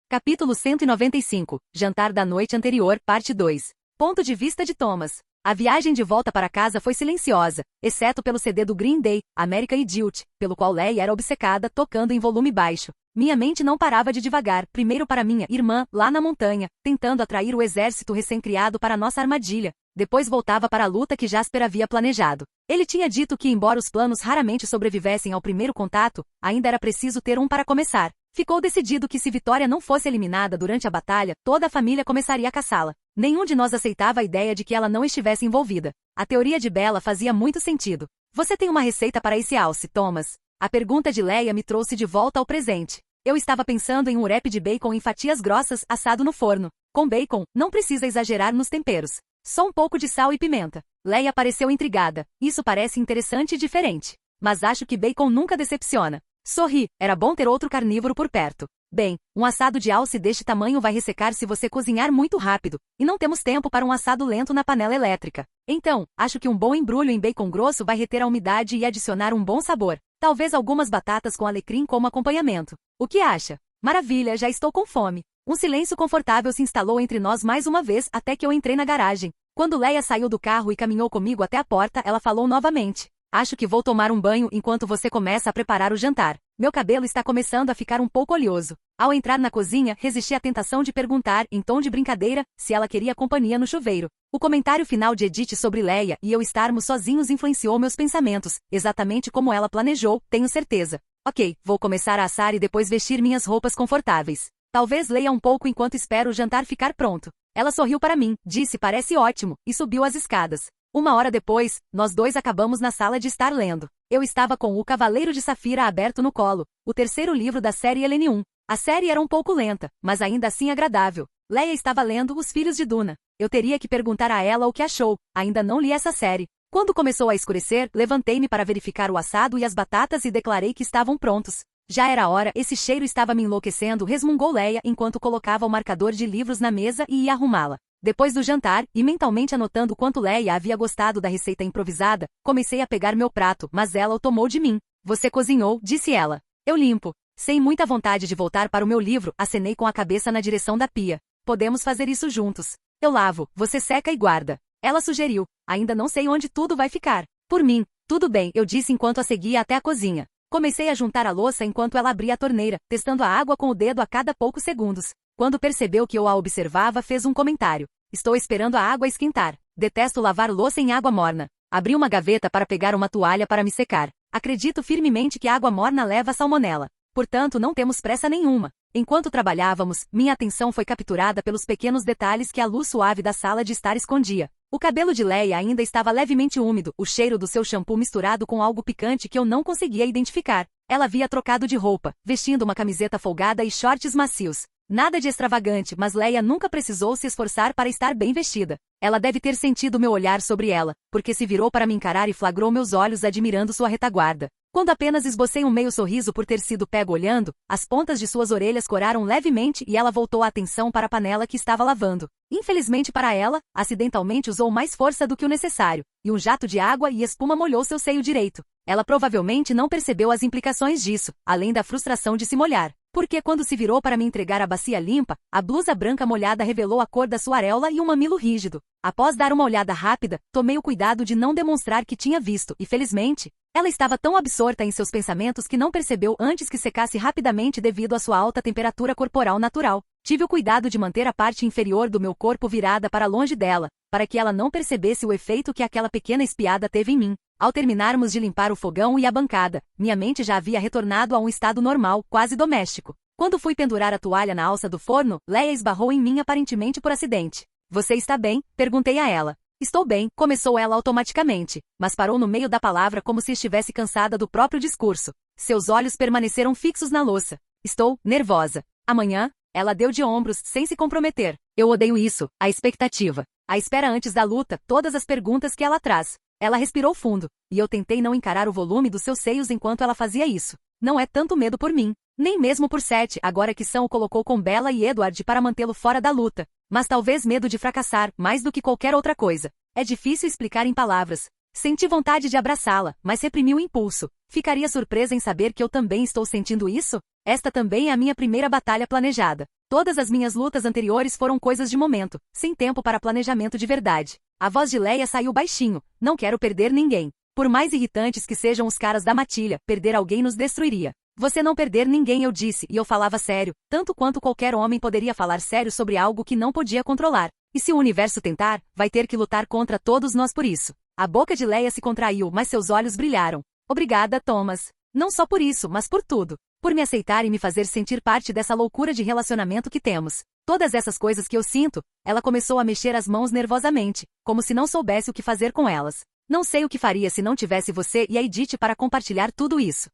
Capítulo 195. Jantar da noite anterior, parte 2. Ponto de vista de Thomas. A viagem de volta para casa foi silenciosa, exceto pelo CD do Green Day, American Idiot, pelo qual Leia era obcecada, tocando em volume baixo. Minha mente não parava de divagar, primeiro para minha irmã, lá na montanha, tentando atrair o exército recém-criado para nossa armadilha. Depois voltava para a luta que Jasper havia planejado. Ele tinha dito que, embora os planos raramente sobrevivessem ao primeiro contato, ainda era preciso ter um para começar. Ficou decidido que se Vitória não fosse eliminada durante a batalha, toda a família começaria a caçá-la. Nenhum de nós aceitava a ideia de que ela não estivesse envolvida. A teoria de Bella fazia muito sentido. Você tem uma receita para esse alce, Thomas? A pergunta de Leia me trouxe de volta ao presente. Eu estava pensando em um wrap de bacon em fatias grossas, assado no forno. Com bacon, não precisa exagerar nos temperos. Só um pouco de sal e pimenta. Leia pareceu intrigada. Isso parece interessante e diferente. Mas acho que bacon nunca decepciona. Sorri, era bom ter outro carnívoro por perto. Bem, um assado de alce deste tamanho vai ressecar se você cozinhar muito rápido, e não temos tempo para um assado lento na panela elétrica. Então, acho que um bom embrulho em bacon grosso vai reter a umidade e adicionar um bom sabor. Talvez algumas batatas com alecrim como acompanhamento. O que acha? Maravilha, já estou com fome. Um silêncio confortável se instalou entre nós mais uma vez até que eu entrei na garagem. Quando Leia saiu do carro e caminhou comigo até a porta, ela falou novamente. Acho que vou tomar um banho enquanto você começa a preparar o jantar. Meu cabelo está começando a ficar um pouco oleoso. Ao entrar na cozinha, resisti à tentação de perguntar, em tom de brincadeira, se ela queria companhia no chuveiro. O comentário final de Edith sobre Leia e eu estarmos sozinhos influenciou meus pensamentos, exatamente como ela planejou, tenho certeza. Ok, vou começar a assar e depois vestir minhas roupas confortáveis. Talvez leia um pouco enquanto espero o jantar ficar pronto. Ela sorriu para mim, disse parece ótimo, e subiu as escadas. Uma hora depois, nós dois acabamos na sala de estar lendo. Eu estava com O Cavaleiro de Safira aberto no colo, o terceiro livro da série Helene 1. A série era um pouco lenta, mas ainda assim agradável. Leia estava lendo Os Filhos de Duna. Eu teria que perguntar a ela o que achou, ainda não li essa série. Quando começou a escurecer, levantei-me para verificar o assado e as batatas e declarei que estavam prontos. Já era hora, esse cheiro estava me enlouquecendo, resmungou Leia enquanto colocava o marcador de livros na mesa e ia arrumá-la. Depois do jantar, e mentalmente anotando quanto Leia havia gostado da receita improvisada, comecei a pegar meu prato, mas ela o tomou de mim. Você cozinhou, disse ela. Eu limpo. Sem muita vontade de voltar para o meu livro, acenei com a cabeça na direção da pia. Podemos fazer isso juntos. Eu lavo, você seca e guarda. Ela sugeriu. Ainda não sei onde tudo vai ficar. Por mim, tudo bem, eu disse enquanto a seguia até a cozinha. Comecei a juntar a louça enquanto ela abria a torneira, testando a água com o dedo a cada poucos segundos. Quando percebeu que eu a observava, fez um comentário. Estou esperando a água esquentar. Detesto lavar louça em água morna. Abri uma gaveta para pegar uma toalha para me secar. Acredito firmemente que a água morna leva salmonela. Portanto, não temos pressa nenhuma. Enquanto trabalhávamos, minha atenção foi capturada pelos pequenos detalhes que a luz suave da sala de estar escondia. O cabelo de Leia ainda estava levemente úmido, o cheiro do seu shampoo misturado com algo picante que eu não conseguia identificar. Ela havia trocado de roupa, vestindo uma camiseta folgada e shorts macios. Nada de extravagante, mas Leia nunca precisou se esforçar para estar bem vestida. Ela deve ter sentido meu olhar sobre ela, porque se virou para me encarar e flagrou meus olhos admirando sua retaguarda. Quando apenas esbocei um meio sorriso por ter sido pego olhando, as pontas de suas orelhas coraram levemente e ela voltou a atenção para a panela que estava lavando. Infelizmente para ela, acidentalmente usou mais força do que o necessário, e um jato de água e espuma molhou seu seio direito. Ela provavelmente não percebeu as implicações disso, além da frustração de se molhar. Porque quando se virou para me entregar a bacia limpa, a blusa branca molhada revelou a cor da sua areola e um mamilo rígido. Após dar uma olhada rápida, tomei o cuidado de não demonstrar que tinha visto, e felizmente, ela estava tão absorta em seus pensamentos que não percebeu antes que secasse rapidamente devido à sua alta temperatura corporal natural. Tive o cuidado de manter a parte inferior do meu corpo virada para longe dela, para que ela não percebesse o efeito que aquela pequena espiada teve em mim. Ao terminarmos de limpar o fogão e a bancada, minha mente já havia retornado a um estado normal, quase doméstico. Quando fui pendurar a toalha na alça do forno, Leia esbarrou em mim aparentemente por acidente. Você está bem? Perguntei a ela. Estou bem, começou ela automaticamente, mas parou no meio da palavra como se estivesse cansada do próprio discurso. Seus olhos permaneceram fixos na louça. Estou nervosa. Amanhã? Ela deu de ombros, sem se comprometer. Eu odeio isso, a expectativa. A espera antes da luta, todas as perguntas que ela traz. Ela respirou fundo, e eu tentei não encarar o volume dos seus seios enquanto ela fazia isso. Não é tanto medo por mim, nem mesmo por Seth, agora que Sam o colocou com Bella e Edward para mantê-lo fora da luta. Mas talvez medo de fracassar, mais do que qualquer outra coisa. É difícil explicar em palavras. Senti vontade de abraçá-la, mas reprimi o impulso. Ficaria surpresa em saber que eu também estou sentindo isso? Esta também é a minha primeira batalha planejada. Todas as minhas lutas anteriores foram coisas de momento, sem tempo para planejamento de verdade. A voz de Leia saiu baixinho. Não quero perder ninguém. Por mais irritantes que sejam os caras da matilha, perder alguém nos destruiria. Você não perder ninguém, eu disse, e eu falava sério, tanto quanto qualquer homem poderia falar sério sobre algo que não podia controlar. E se o universo tentar, vai ter que lutar contra todos nós por isso. A boca de Leia se contraiu, mas seus olhos brilharam. Obrigada, Thomas. Não só por isso, mas por tudo. Por me aceitar e me fazer sentir parte dessa loucura de relacionamento que temos. Todas essas coisas que eu sinto, ela começou a mexer as mãos nervosamente, como se não soubesse o que fazer com elas. Não sei o que faria se não tivesse você e a Edith para compartilhar tudo isso.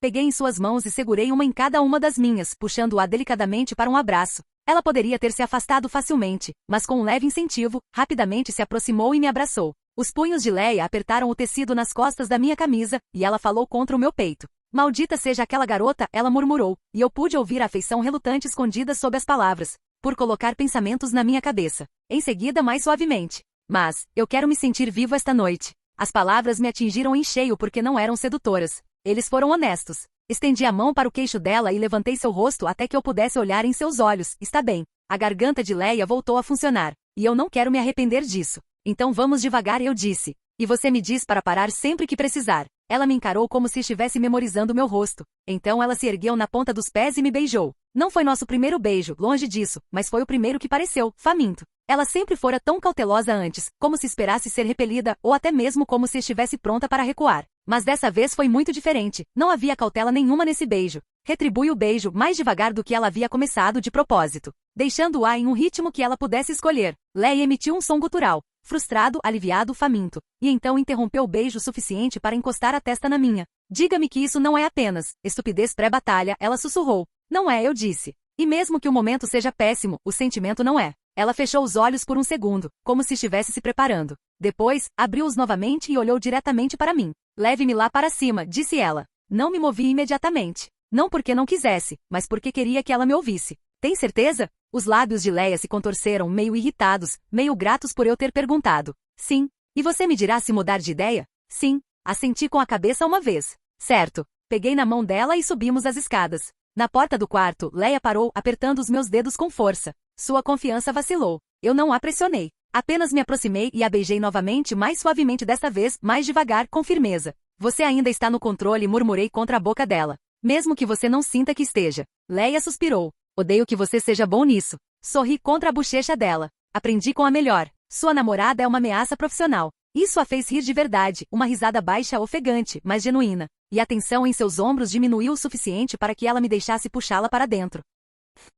Peguei em suas mãos e segurei uma em cada uma das minhas, puxando-a delicadamente para um abraço. Ela poderia ter se afastado facilmente, mas com um leve incentivo, rapidamente se aproximou e me abraçou. Os punhos de Leia apertaram o tecido nas costas da minha camisa, e ela falou contra o meu peito. Maldita seja aquela garota, ela murmurou, e eu pude ouvir a afeição relutante escondida sob as palavras, por colocar pensamentos na minha cabeça. Em seguida, mais suavemente. Mas, eu quero me sentir vivo esta noite. As palavras me atingiram em cheio porque não eram sedutoras. Eles foram honestos. Estendi a mão para o queixo dela e levantei seu rosto até que eu pudesse olhar em seus olhos. Está bem. A garganta de Leia voltou a funcionar. E eu não quero me arrepender disso. Então vamos devagar, eu disse. E você me diz para parar sempre que precisar. Ela me encarou como se estivesse memorizando meu rosto. Então ela se ergueu na ponta dos pés e me beijou. Não foi nosso primeiro beijo, longe disso, mas foi o primeiro que pareceu, faminto. Ela sempre fora tão cautelosa antes, como se esperasse ser repelida, ou até mesmo como se estivesse pronta para recuar. Mas dessa vez foi muito diferente, não havia cautela nenhuma nesse beijo. Retribui o beijo mais devagar do que ela havia começado de propósito, deixando-a em um ritmo que ela pudesse escolher. Leia emitiu um som gutural, frustrado, aliviado, faminto, e então interrompeu o beijo suficiente para encostar a testa na minha. Diga-me que isso não é apenas estupidez pré-batalha, ela sussurrou. Não é, eu disse. E mesmo que o momento seja péssimo, o sentimento não é. Ela fechou os olhos por um segundo, como se estivesse se preparando. Depois, abriu-os novamente e olhou diretamente para mim. Leve-me lá para cima, disse ela. Não me movi imediatamente. Não porque não quisesse, mas porque queria que ela me ouvisse. Tem certeza? Os lábios de Leia se contorceram, meio irritados, meio gratos por eu ter perguntado. Sim. E você me dirá se mudar de ideia? Sim. Assenti com a cabeça uma vez. Certo. Peguei na mão dela e subimos as escadas. Na porta do quarto, Leia parou, apertando os meus dedos com força. Sua confiança vacilou. Eu não a pressionei. Apenas me aproximei e a beijei novamente, mais suavemente desta vez, mais devagar, com firmeza. Você ainda está no controle, murmurei contra a boca dela. Mesmo que você não sinta que esteja. Leia suspirou. Odeio que você seja bom nisso. Sorri contra a bochecha dela. Aprendi com a melhor. Sua namorada é uma ameaça profissional. Isso a fez rir de verdade, uma risada baixa ofegante, mas genuína. E a tensão em seus ombros diminuiu o suficiente para que ela me deixasse puxá-la para dentro.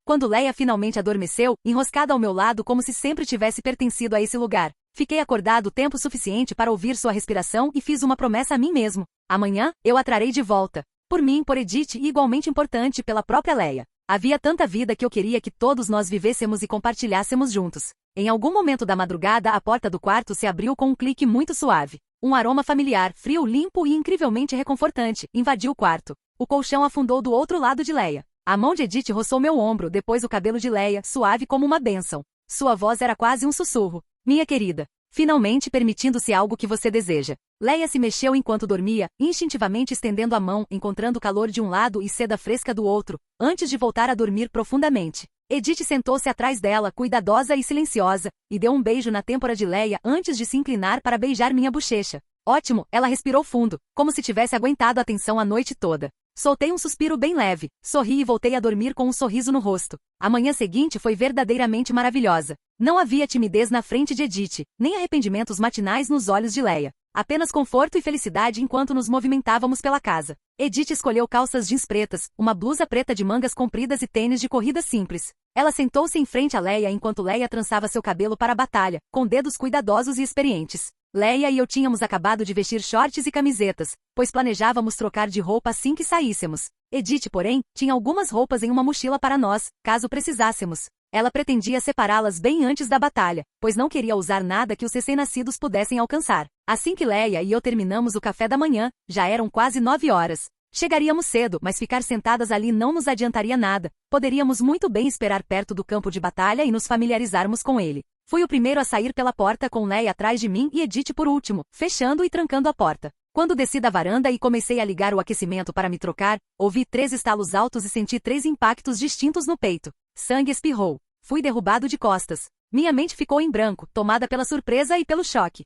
Quando Leia finalmente adormeceu, enroscada ao meu lado como se sempre tivesse pertencido a esse lugar, fiquei acordado tempo suficiente para ouvir sua respiração e fiz uma promessa a mim mesmo. Amanhã, eu a trarei de volta. Por mim, por Edith e igualmente importante pela própria Leia. Havia tanta vida que eu queria que todos nós vivêssemos e compartilhássemos juntos. Em algum momento da madrugada, a porta do quarto se abriu com um clique muito suave. Um aroma familiar, frio, limpo e incrivelmente reconfortante, invadiu o quarto. O colchão afundou do outro lado de Leia. A mão de Edith roçou meu ombro, depois o cabelo de Leia, suave como uma bênção. Sua voz era quase um sussurro. Minha querida. Finalmente permitindo-se algo que você deseja. Leia se mexeu enquanto dormia, instintivamente estendendo a mão, encontrando calor de um lado e seda fresca do outro, antes de voltar a dormir profundamente. Edith sentou-se atrás dela, cuidadosa e silenciosa, e deu um beijo na têmpora de Leia antes de se inclinar para beijar minha bochecha. Ótimo, ela respirou fundo, como se tivesse aguentado a tensão a noite toda. Soltei um suspiro bem leve, sorri e voltei a dormir com um sorriso no rosto. A manhã seguinte foi verdadeiramente maravilhosa. Não havia timidez na frente de Edith, nem arrependimentos matinais nos olhos de Leia. Apenas conforto e felicidade enquanto nos movimentávamos pela casa. Edith escolheu calças jeans pretas, uma blusa preta de mangas compridas e tênis de corrida simples. Ela sentou-se em frente a Leia enquanto Leia trançava seu cabelo para a batalha, com dedos cuidadosos e experientes. Leia e eu tínhamos acabado de vestir shorts e camisetas, pois planejávamos trocar de roupa assim que saíssemos. Edith, porém, tinha algumas roupas em uma mochila para nós, caso precisássemos. Ela pretendia separá-las bem antes da batalha, pois não queria usar nada que os recém-nascidos pudessem alcançar. Assim que Leia e eu terminamos o café da manhã, já eram quase 9 horas. Chegaríamos cedo, mas ficar sentadas ali não nos adiantaria nada. Poderíamos muito bem esperar perto do campo de batalha e nos familiarizarmos com ele. Fui o primeiro a sair pela porta com Leia atrás de mim e Edith por último, fechando e trancando a porta. Quando desci da varanda e comecei a ligar o aquecimento para me trocar, ouvi 3 estalos altos e senti 3 impactos distintos no peito. Sangue espirrou. Fui derrubado de costas. Minha mente ficou em branco, tomada pela surpresa e pelo choque.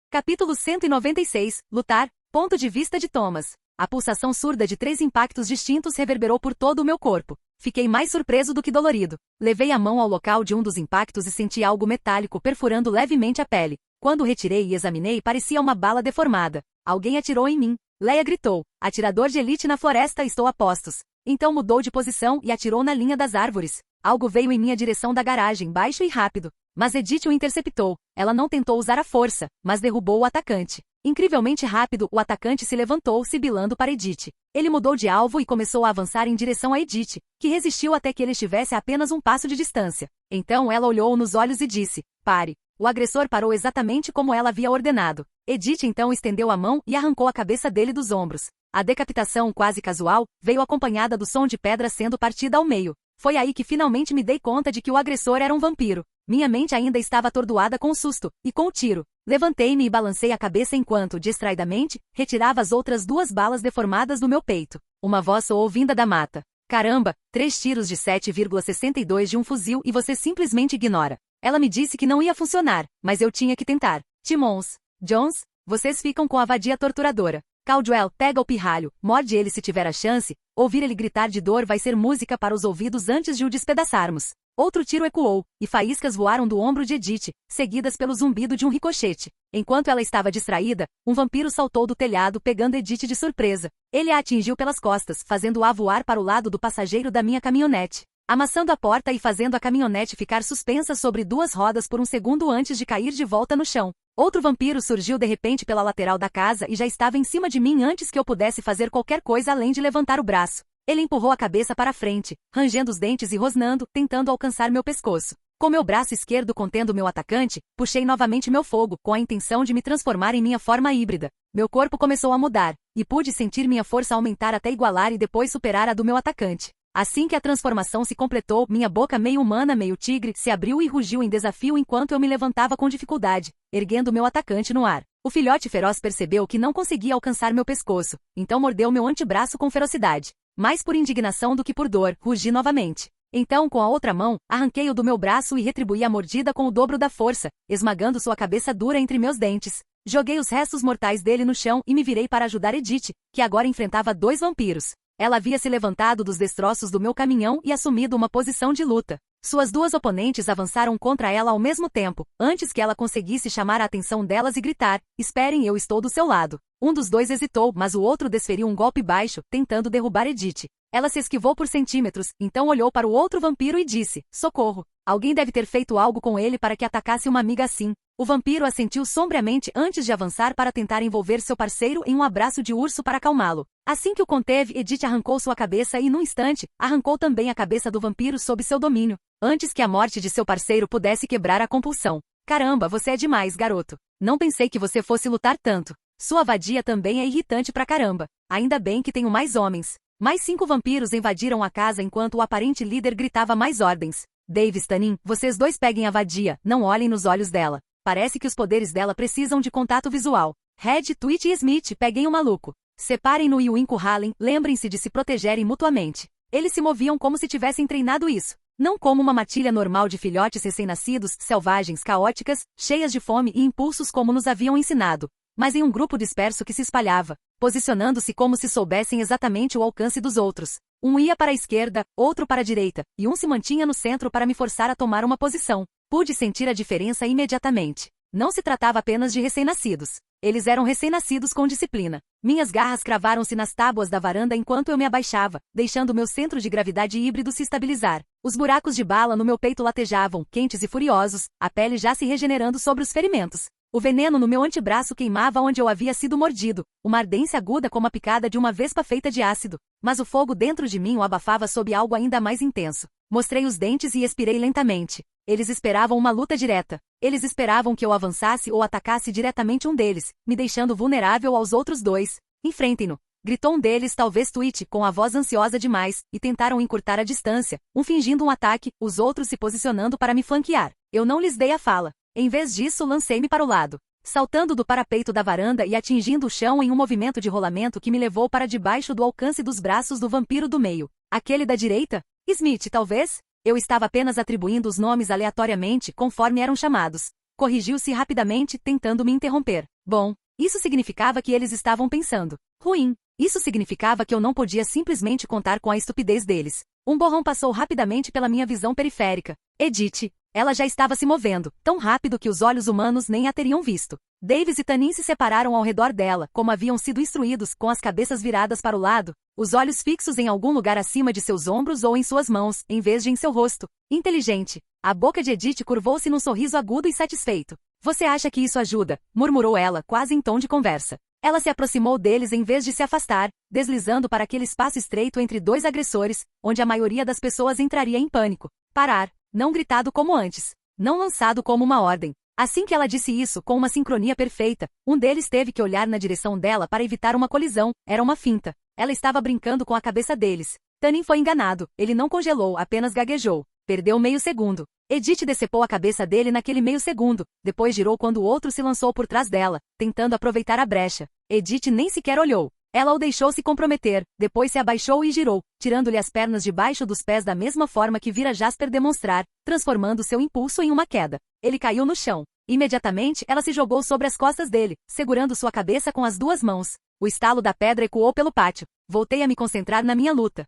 Capítulo 196. Lutar. Ponto de vista de Thomas. A pulsação surda de 3 impactos distintos reverberou por todo o meu corpo. Fiquei mais surpreso do que dolorido. Levei a mão ao local de um dos impactos e senti algo metálico perfurando levemente a pele. Quando retirei e examinei, parecia uma bala deformada. Alguém atirou em mim. Leia gritou. Atirador de elite na floresta, estou a postos. Então mudou de posição e atirou na linha das árvores. Algo veio em minha direção da garagem, baixo e rápido. Mas Edith o interceptou. Ela não tentou usar a força, mas derrubou o atacante. Incrivelmente rápido, o atacante se levantou, sibilando para Edith. Ele mudou de alvo e começou a avançar em direção a Edith, que resistiu até que ele estivesse a apenas um passo de distância. Então ela olhou nos olhos e disse: pare. O agressor parou exatamente como ela havia ordenado. Edith então estendeu a mão e arrancou a cabeça dele dos ombros. A decapitação, quase casual, veio acompanhada do som de pedra sendo partida ao meio. Foi aí que finalmente me dei conta de que o agressor era um vampiro. Minha mente ainda estava atordoada com o susto, e com o tiro. Levantei-me e balancei a cabeça enquanto, distraidamente, retirava as outras 2 balas deformadas do meu peito. Uma voz soou vinda da mata. Caramba, 3 tiros de 7,62 de um fuzil e você simplesmente ignora. Ela me disse que não ia funcionar, mas eu tinha que tentar. Timmons, Jones, vocês ficam com a vadia torturadora. Caldwell, pega o pirralho, morde ele se tiver a chance. Ouvir ele gritar de dor vai ser música para os ouvidos antes de o despedaçarmos. Outro tiro ecoou, e faíscas voaram do ombro de Edith, seguidas pelo zumbido de um ricochete. Enquanto ela estava distraída, um vampiro saltou do telhado pegando Edith de surpresa. Ele a atingiu pelas costas, fazendo-a voar para o lado do passageiro da minha caminhonete, amassando a porta e fazendo a caminhonete ficar suspensa sobre 2 rodas por um segundo antes de cair de volta no chão. Outro vampiro surgiu de repente pela lateral da casa e já estava em cima de mim antes que eu pudesse fazer qualquer coisa além de levantar o braço. Ele empurrou a cabeça para frente, rangendo os dentes e rosnando, tentando alcançar meu pescoço. Com meu braço esquerdo contendo meu atacante, puxei novamente meu fogo, com a intenção de me transformar em minha forma híbrida. Meu corpo começou a mudar, e pude sentir minha força aumentar até igualar e depois superar a do meu atacante. Assim que a transformação se completou, minha boca meio humana, meio tigre, se abriu e rugiu em desafio enquanto eu me levantava com dificuldade, erguendo meu atacante no ar. O filhote feroz percebeu que não conseguia alcançar meu pescoço, então mordeu meu antebraço com ferocidade. Mais por indignação do que por dor, rugi novamente. Então, com a outra mão, arranquei-o do meu braço e retribuí a mordida com o dobro da força, esmagando sua cabeça dura entre meus dentes. Joguei os restos mortais dele no chão e me virei para ajudar Edith, que agora enfrentava 2 vampiros. Ela havia se levantado dos destroços do meu caminhão e assumido uma posição de luta. Suas 2 oponentes avançaram contra ela ao mesmo tempo, antes que ela conseguisse chamar a atenção delas e gritar: esperem, eu estou do seu lado. Um dos 2 hesitou, mas o outro desferiu um golpe baixo, tentando derrubar Edith. Ela se esquivou por centímetros, então olhou para o outro vampiro e disse: socorro. Alguém deve ter feito algo com ele para que atacasse uma amiga assim. O vampiro assentiu sombriamente antes de avançar para tentar envolver seu parceiro em um abraço de urso para acalmá-lo. Assim que o conteve, Edith arrancou sua cabeça e, num instante, arrancou também a cabeça do vampiro sob seu domínio, antes que a morte de seu parceiro pudesse quebrar a compulsão. Caramba, você é demais, garoto. Não pensei que você fosse lutar tanto. Sua vadia também é irritante pra caramba. Ainda bem que tenho mais homens. Mais 5 vampiros invadiram a casa enquanto o aparente líder gritava mais ordens. Dave e Stannin, vocês 2 peguem a vadia, não olhem nos olhos dela. Parece que os poderes dela precisam de contato visual. Red, Twitch e Smith, peguem o maluco. Separem-no e o encurralem, lembrem-se de se protegerem mutuamente. Eles se moviam como se tivessem treinado isso. Não como uma matilha normal de filhotes recém-nascidos, selvagens, caóticas, cheias de fome e impulsos como nos haviam ensinado, mas em um grupo disperso que se espalhava, posicionando-se como se soubessem exatamente o alcance dos outros. Um ia para a esquerda, outro para a direita, e um se mantinha no centro para me forçar a tomar uma posição. Pude sentir a diferença imediatamente. Não se tratava apenas de recém-nascidos. Eles eram recém-nascidos com disciplina. Minhas garras cravaram-se nas tábuas da varanda enquanto eu me abaixava, deixando meu centro de gravidade híbrido se estabilizar. Os buracos de bala no meu peito latejavam, quentes e furiosos, a pele já se regenerando sobre os ferimentos. O veneno no meu antebraço queimava onde eu havia sido mordido, uma ardência aguda como a picada de uma vespa feita de ácido. Mas o fogo dentro de mim o abafava sob algo ainda mais intenso. Mostrei os dentes e expirei lentamente. Eles esperavam uma luta direta. Eles esperavam que eu avançasse ou atacasse diretamente um deles, me deixando vulnerável aos outros dois. Enfrentem-no! Gritou um deles, talvez Tweet, com a voz ansiosa demais, e tentaram encurtar a distância, um fingindo um ataque, os outros se posicionando para me flanquear. Eu não lhes dei a fala. Em vez disso, lancei-me para o lado, saltando do parapeito da varanda e atingindo o chão em um movimento de rolamento que me levou para debaixo do alcance dos braços do vampiro do meio. Aquele da direita? Smith, talvez? Eu estava apenas atribuindo os nomes aleatoriamente conforme eram chamados. Corrigiu-se rapidamente, tentando me interromper. Bom, isso significava que eles estavam pensando. Ruim. Isso significava que eu não podia simplesmente contar com a estupidez deles. Um borrão passou rapidamente pela minha visão periférica. Edith. Ela já estava se movendo, tão rápido que os olhos humanos nem a teriam visto. Davis e Tanin se separaram ao redor dela, como haviam sido instruídos, com as cabeças viradas para o lado, os olhos fixos em algum lugar acima de seus ombros ou em suas mãos, em vez de em seu rosto. Inteligente. A boca de Edith curvou-se num sorriso agudo e satisfeito. Você acha que isso ajuda? Murmurou ela, quase em tom de conversa. Ela se aproximou deles em vez de se afastar, deslizando para aquele espaço estreito entre dois agressores, onde a maioria das pessoas entraria em pânico. Parar. Não gritado como antes. Não lançado como uma ordem. Assim que ela disse isso com uma sincronia perfeita, um deles teve que olhar na direção dela para evitar uma colisão. Era uma finta. Ela estava brincando com a cabeça deles. Tanin foi enganado. Ele não congelou, apenas gaguejou. Perdeu meio segundo. Edith decepou a cabeça dele naquele meio segundo. Depois girou quando o outro se lançou por trás dela, tentando aproveitar a brecha. Edith nem sequer olhou. Ela o deixou se comprometer, depois se abaixou e girou, tirando-lhe as pernas debaixo dos pés da mesma forma que vira Jasper demonstrar, transformando seu impulso em uma queda. Ele caiu no chão. Imediatamente, ela se jogou sobre as costas dele, segurando sua cabeça com as duas mãos. O estalo da pedra ecoou pelo pátio. Voltei a me concentrar na minha luta.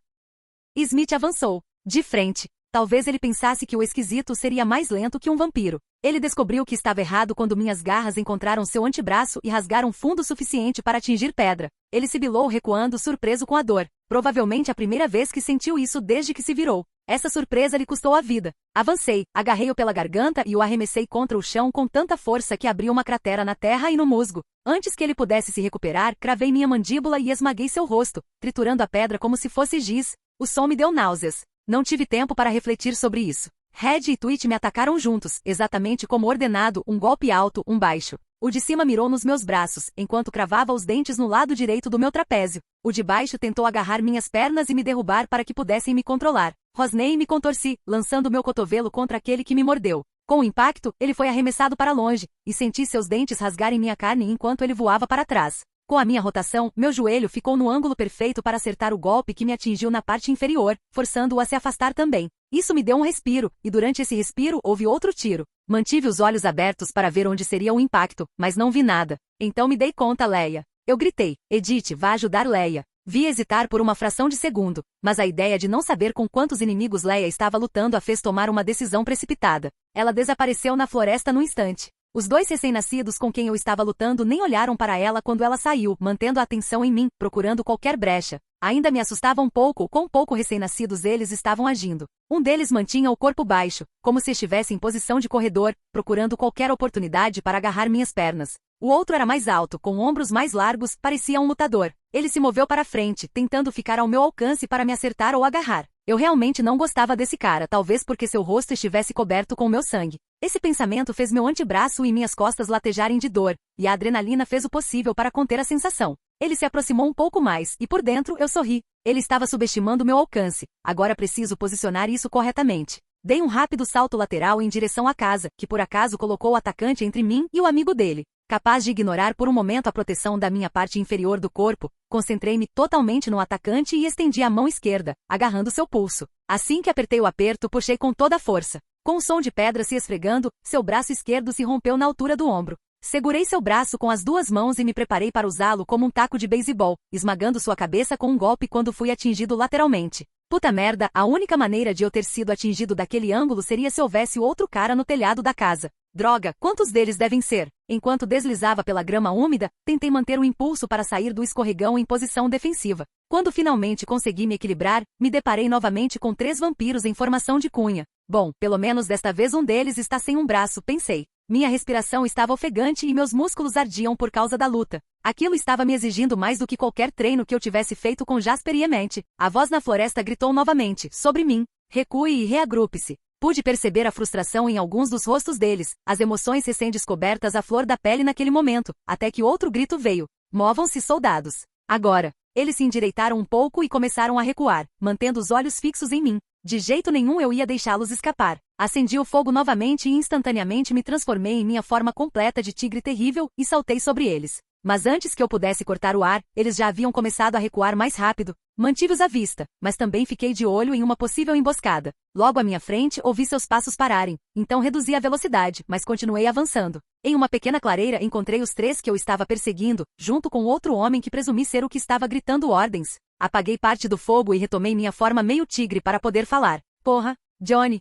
Smith avançou. De frente. Talvez ele pensasse que o esquisito seria mais lento que um vampiro. Ele descobriu que estava errado quando minhas garras encontraram seu antebraço e rasgaram fundo suficiente para atingir pedra. Ele sibilou recuando, surpreso com a dor. Provavelmente a primeira vez que sentiu isso desde que se virou. Essa surpresa lhe custou a vida. Avancei, agarrei-o pela garganta e o arremessei contra o chão com tanta força que abriu uma cratera na terra e no musgo. Antes que ele pudesse se recuperar, cravei minha mandíbula e esmaguei seu rosto, triturando a pedra como se fosse giz. O som me deu náuseas. Não tive tempo para refletir sobre isso. Red e Tweet me atacaram juntos, exatamente como ordenado, um golpe alto, um baixo. O de cima mirou nos meus braços, enquanto cravava os dentes no lado direito do meu trapézio. O de baixo tentou agarrar minhas pernas e me derrubar para que pudessem me controlar. Rosnei e me contorci, lançando meu cotovelo contra aquele que me mordeu. Com o impacto, ele foi arremessado para longe, e senti seus dentes rasgarem minha carne enquanto ele voava para trás. Com a minha rotação, meu joelho ficou no ângulo perfeito para acertar o golpe que me atingiu na parte inferior, forçando-o a se afastar também. Isso me deu um respiro, e durante esse respiro houve outro tiro. Mantive os olhos abertos para ver onde seria o impacto, mas não vi nada. Então me dei conta, Leia. Eu gritei, Edith, vá ajudar Leia. Vi hesitar por uma fração de segundo, mas a ideia de não saber com quantos inimigos Leia estava lutando a fez tomar uma decisão precipitada. Ela desapareceu na floresta num instante. Os dois recém-nascidos com quem eu estava lutando nem olharam para ela quando ela saiu, mantendo a atenção em mim, procurando qualquer brecha. Ainda me assustava um pouco quão pouco recém-nascidos eles estavam agindo. Um deles mantinha o corpo baixo, como se estivesse em posição de corredor, procurando qualquer oportunidade para agarrar minhas pernas. O outro era mais alto, com ombros mais largos, parecia um lutador. Ele se moveu para frente, tentando ficar ao meu alcance para me acertar ou agarrar. Eu realmente não gostava desse cara, talvez porque seu rosto estivesse coberto com meu sangue. Esse pensamento fez meu antebraço e minhas costas latejarem de dor, e a adrenalina fez o possível para conter a sensação. Ele se aproximou um pouco mais, e por dentro eu sorri. Ele estava subestimando meu alcance. Agora preciso posicionar isso corretamente. Dei um rápido salto lateral em direção à casa, que por acaso colocou o atacante entre mim e o amigo dele. Capaz de ignorar por um momento a proteção da minha parte inferior do corpo, concentrei-me totalmente no atacante e estendi a mão esquerda, agarrando seu pulso. Assim que apertei o aperto, puxei com toda a força. Com o som de pedra se esfregando, seu braço esquerdo se rompeu na altura do ombro. Segurei seu braço com as duas mãos e me preparei para usá-lo como um taco de beisebol, esmagando sua cabeça com um golpe quando fui atingido lateralmente. Puta merda, a única maneira de eu ter sido atingido daquele ângulo seria se houvesse outro cara no telhado da casa. Droga, quantos deles devem ser? Enquanto deslizava pela grama úmida, tentei manter o impulso para sair do escorregão em posição defensiva. Quando finalmente consegui me equilibrar, me deparei novamente com 3 vampiros em formação de cunha. Bom, pelo menos desta vez um deles está sem um braço, pensei. Minha respiração estava ofegante e meus músculos ardiam por causa da luta. Aquilo estava me exigindo mais do que qualquer treino que eu tivesse feito com Jasper e Ement. A voz na floresta gritou novamente, sobre mim. Recue e reagrupe-se. Pude perceber a frustração em alguns dos rostos deles, as emoções recém-descobertas à flor da pele naquele momento, até que outro grito veio. Movam-se, soldados. Agora. Eles se endireitaram um pouco e começaram a recuar, mantendo os olhos fixos em mim. De jeito nenhum eu ia deixá-los escapar. Acendi o fogo novamente e instantaneamente me transformei em minha forma completa de tigre terrível e saltei sobre eles. Mas antes que eu pudesse cortar o ar, eles já haviam começado a recuar mais rápido. Mantive-os à vista, mas também fiquei de olho em uma possível emboscada. Logo à minha frente, ouvi seus passos pararem. Então reduzi a velocidade, mas continuei avançando. Em uma pequena clareira encontrei os 3 que eu estava perseguindo, junto com outro homem que presumi ser o que estava gritando ordens. Apaguei parte do fogo e retomei minha forma meio tigre para poder falar. Porra, Johnny.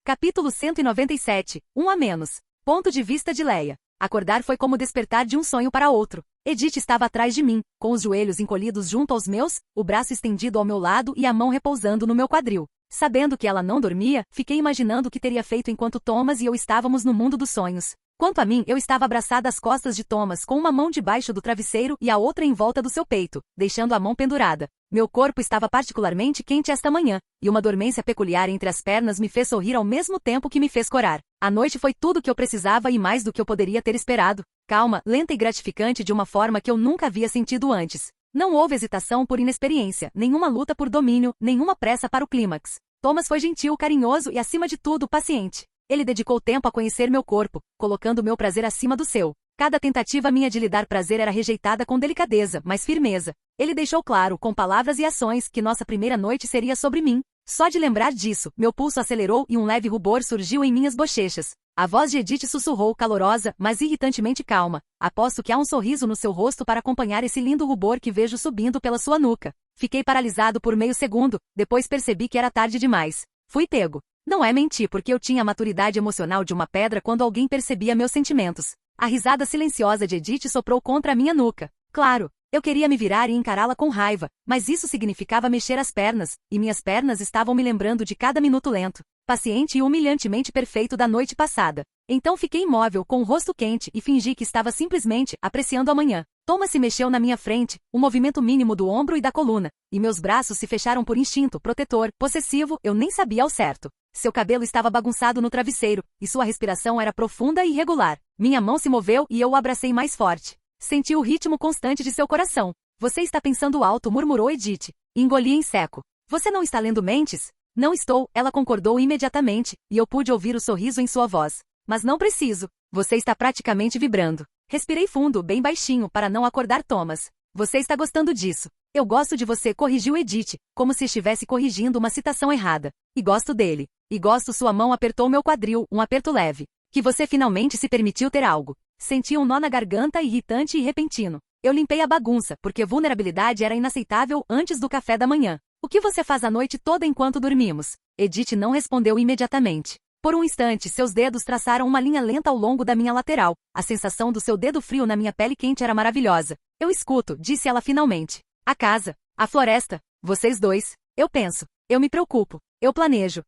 Capítulo 197, 1 a menos. Ponto de vista de Leia. Acordar foi como despertar de um sonho para outro. Edith estava atrás de mim, com os joelhos encolhidos junto aos meus, o braço estendido ao meu lado e a mão repousando no meu quadril. Sabendo que ela não dormia, fiquei imaginando o que teria feito enquanto Thomas e eu estávamos no mundo dos sonhos. Quanto a mim, eu estava abraçada às costas de Thomas com uma mão debaixo do travesseiro e a outra em volta do seu peito, deixando a mão pendurada. Meu corpo estava particularmente quente esta manhã, e uma dormência peculiar entre as pernas me fez sorrir ao mesmo tempo que me fez corar. A noite foi tudo o que eu precisava e mais do que eu poderia ter esperado. Calma, lenta e gratificante de uma forma que eu nunca havia sentido antes. Não houve hesitação por inexperiência, nenhuma luta por domínio, nenhuma pressa para o clímax. Thomas foi gentil, carinhoso e, acima de tudo, paciente. Ele dedicou tempo a conhecer meu corpo, colocando meu prazer acima do seu. Cada tentativa minha de lhe dar prazer era rejeitada com delicadeza, mas firmeza. Ele deixou claro, com palavras e ações, que nossa primeira noite seria sobre mim. Só de lembrar disso, meu pulso acelerou e um leve rubor surgiu em minhas bochechas. A voz de Edith sussurrou, calorosa, mas irritantemente calma. Aposto que há um sorriso no seu rosto para acompanhar esse lindo rubor que vejo subindo pela sua nuca. Fiquei paralisado por meio segundo, depois percebi que era tarde demais. Fui pego. Não é mentir porque eu tinha a maturidade emocional de uma pedra quando alguém percebia meus sentimentos. A risada silenciosa de Edith soprou contra a minha nuca. Claro, eu queria me virar e encará-la com raiva, mas isso significava mexer as pernas, e minhas pernas estavam me lembrando de cada minuto lento, paciente e humilhantemente perfeito da noite passada. Então fiquei imóvel com o rosto quente e fingi que estava simplesmente apreciando a manhã. Thomas se mexeu na minha frente, um movimento mínimo do ombro e da coluna, e meus braços se fecharam por instinto, protetor, possessivo, eu nem sabia ao certo. Seu cabelo estava bagunçado no travesseiro, e sua respiração era profunda e irregular. Minha mão se moveu e eu o abracei mais forte. Senti o ritmo constante de seu coração. Você está pensando alto, murmurou Edith. Engoli em seco. Você não está lendo mentes? Não estou, ela concordou imediatamente, e eu pude ouvir o sorriso em sua voz. Mas não preciso. Você está praticamente vibrando. Respirei fundo, bem baixinho, para não acordar Thomas. Você está gostando disso. Eu gosto de você, corrigiu Edith, como se estivesse corrigindo uma citação errada. E gosto dele. E gosto sua mão apertou meu quadril, um aperto leve. Que você finalmente se permitiu ter algo. Senti um nó na garganta irritante e repentino. Eu limpei a bagunça, porque vulnerabilidade era inaceitável antes do café da manhã. O que você faz a noite toda enquanto dormimos? Edith não respondeu imediatamente. Por um instante, seus dedos traçaram uma linha lenta ao longo da minha lateral. A sensação do seu dedo frio na minha pele quente era maravilhosa. Eu escuto, disse ela finalmente. A casa, a floresta, vocês dois. Eu penso, eu me preocupo, eu planejo,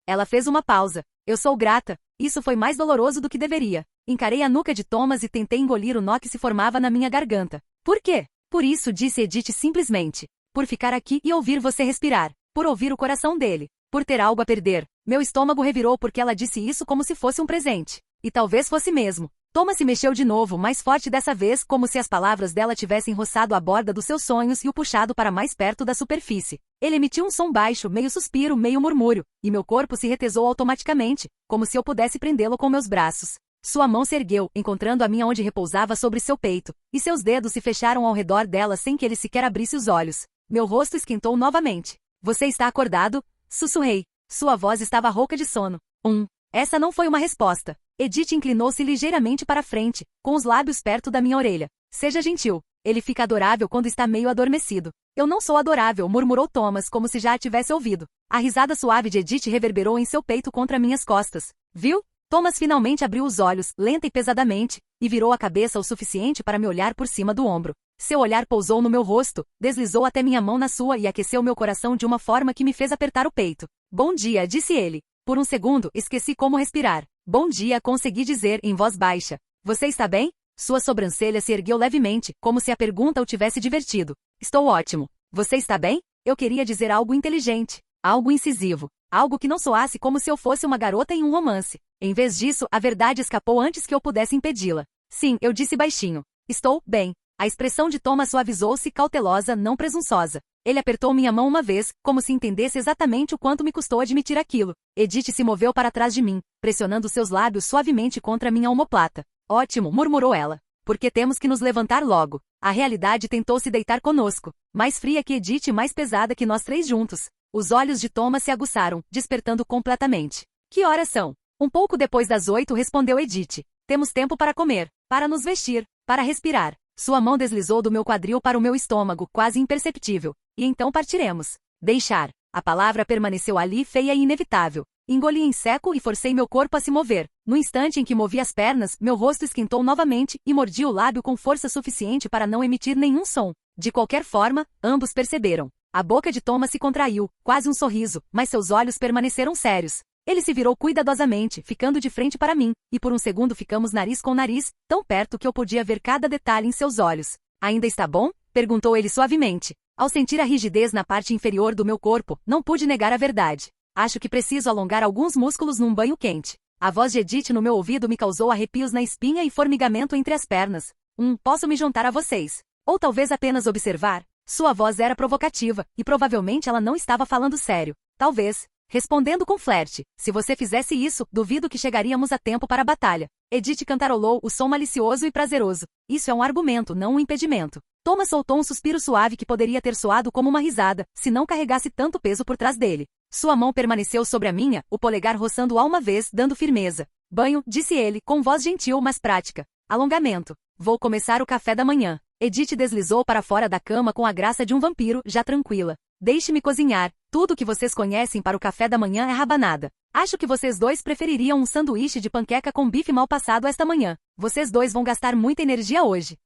Ela fez uma pausa. Eu sou grata. Isso foi mais doloroso do que deveria. Encarei a nuca de Thomas e tentei engolir o nó que se formava na minha garganta. Por quê? Por isso, disse Edith simplesmente. Por ficar aqui e ouvir você respirar. Por ouvir o coração dele. Por ter algo a perder. Meu estômago revirou porque ela disse isso como se fosse um presente. E talvez fosse mesmo. Thomas se mexeu de novo, mais forte dessa vez, como se as palavras dela tivessem roçado a borda dos seus sonhos e o puxado para mais perto da superfície. Ele emitiu um som baixo, meio suspiro, meio murmúrio, e meu corpo se retesou automaticamente, como se eu pudesse prendê-lo com meus braços. Sua mão se ergueu, encontrando a minha onde repousava sobre seu peito, e seus dedos se fecharam ao redor dela sem que ele sequer abrisse os olhos. Meu rosto esquentou novamente. Você está acordado? Sussurrei. Sua voz estava rouca de sono. Essa não foi uma resposta. Edith inclinou-se ligeiramente para frente, com os lábios perto da minha orelha. Seja gentil. Ele fica adorável quando está meio adormecido. Eu não sou adorável, murmurou Thomas como se já a tivesse ouvido. A risada suave de Edith reverberou em seu peito contra minhas costas. Viu? Thomas finalmente abriu os olhos, lenta e pesadamente, e virou a cabeça o suficiente para me olhar por cima do ombro. Seu olhar pousou no meu rosto, deslizou até minha mão na sua e aqueceu meu coração de uma forma que me fez apertar o peito. Bom dia, disse ele. Por um segundo, esqueci como respirar. Bom dia, consegui dizer em voz baixa. Você está bem? Sua sobrancelha se ergueu levemente, como se a pergunta o tivesse divertido. Estou ótimo. Você está bem? Eu queria dizer algo inteligente, algo incisivo, algo que não soasse como se eu fosse uma garota em um romance. Em vez disso, a verdade escapou antes que eu pudesse impedi-la. Sim, eu disse baixinho. Estou bem. A expressão de Thomas suavizou-se, cautelosa, não presunçosa. Ele apertou minha mão uma vez, como se entendesse exatamente o quanto me custou admitir aquilo. Edith se moveu para trás de mim, pressionando seus lábios suavemente contra minha omoplata. Ótimo, murmurou ela. Porque temos que nos levantar logo. A realidade tentou se deitar conosco. Mais fria que Edith e mais pesada que nós três juntos. Os olhos de Thomas se aguçaram, despertando completamente. Que horas são? Um pouco depois das 8, respondeu Edith. Temos tempo para comer, para nos vestir, para respirar. Sua mão deslizou do meu quadril para o meu estômago, quase imperceptível. E então partiremos. Deixar. A palavra permaneceu ali feia e inevitável. Engoli em seco e forcei meu corpo a se mover. No instante em que movi as pernas, meu rosto esquentou novamente e mordi o lábio com força suficiente para não emitir nenhum som. De qualquer forma, ambos perceberam. A boca de Thomas se contraiu, quase um sorriso, mas seus olhos permaneceram sérios. Ele se virou cuidadosamente, ficando de frente para mim, e por um segundo ficamos nariz com nariz, tão perto que eu podia ver cada detalhe em seus olhos. Ainda está bom? Perguntou ele suavemente. Ao sentir a rigidez na parte inferior do meu corpo, não pude negar a verdade. Acho que preciso alongar alguns músculos num banho quente. A voz de Edith no meu ouvido me causou arrepios na espinha e formigamento entre as pernas. Posso me juntar a vocês. Ou talvez apenas observar. Sua voz era provocativa, e provavelmente ela não estava falando sério. Talvez. Respondendo com flerte, se você fizesse isso, duvido que chegaríamos a tempo para a batalha. Edith cantarolou o som malicioso e prazeroso. Isso é um argumento, não um impedimento. Thomas soltou um suspiro suave que poderia ter soado como uma risada, se não carregasse tanto peso por trás dele. Sua mão permaneceu sobre a minha, o polegar roçando-a uma vez, dando firmeza. Banho, disse ele, com voz gentil mas prática. Alongamento. Vou começar o café da manhã. Edith deslizou para fora da cama com a graça de um vampiro, já tranquila. Deixe-me cozinhar. Tudo o que vocês conhecem para o café da manhã é rabanada. Acho que vocês dois prefeririam um sanduíche de panqueca com bife mal passado esta manhã. Vocês dois vão gastar muita energia hoje.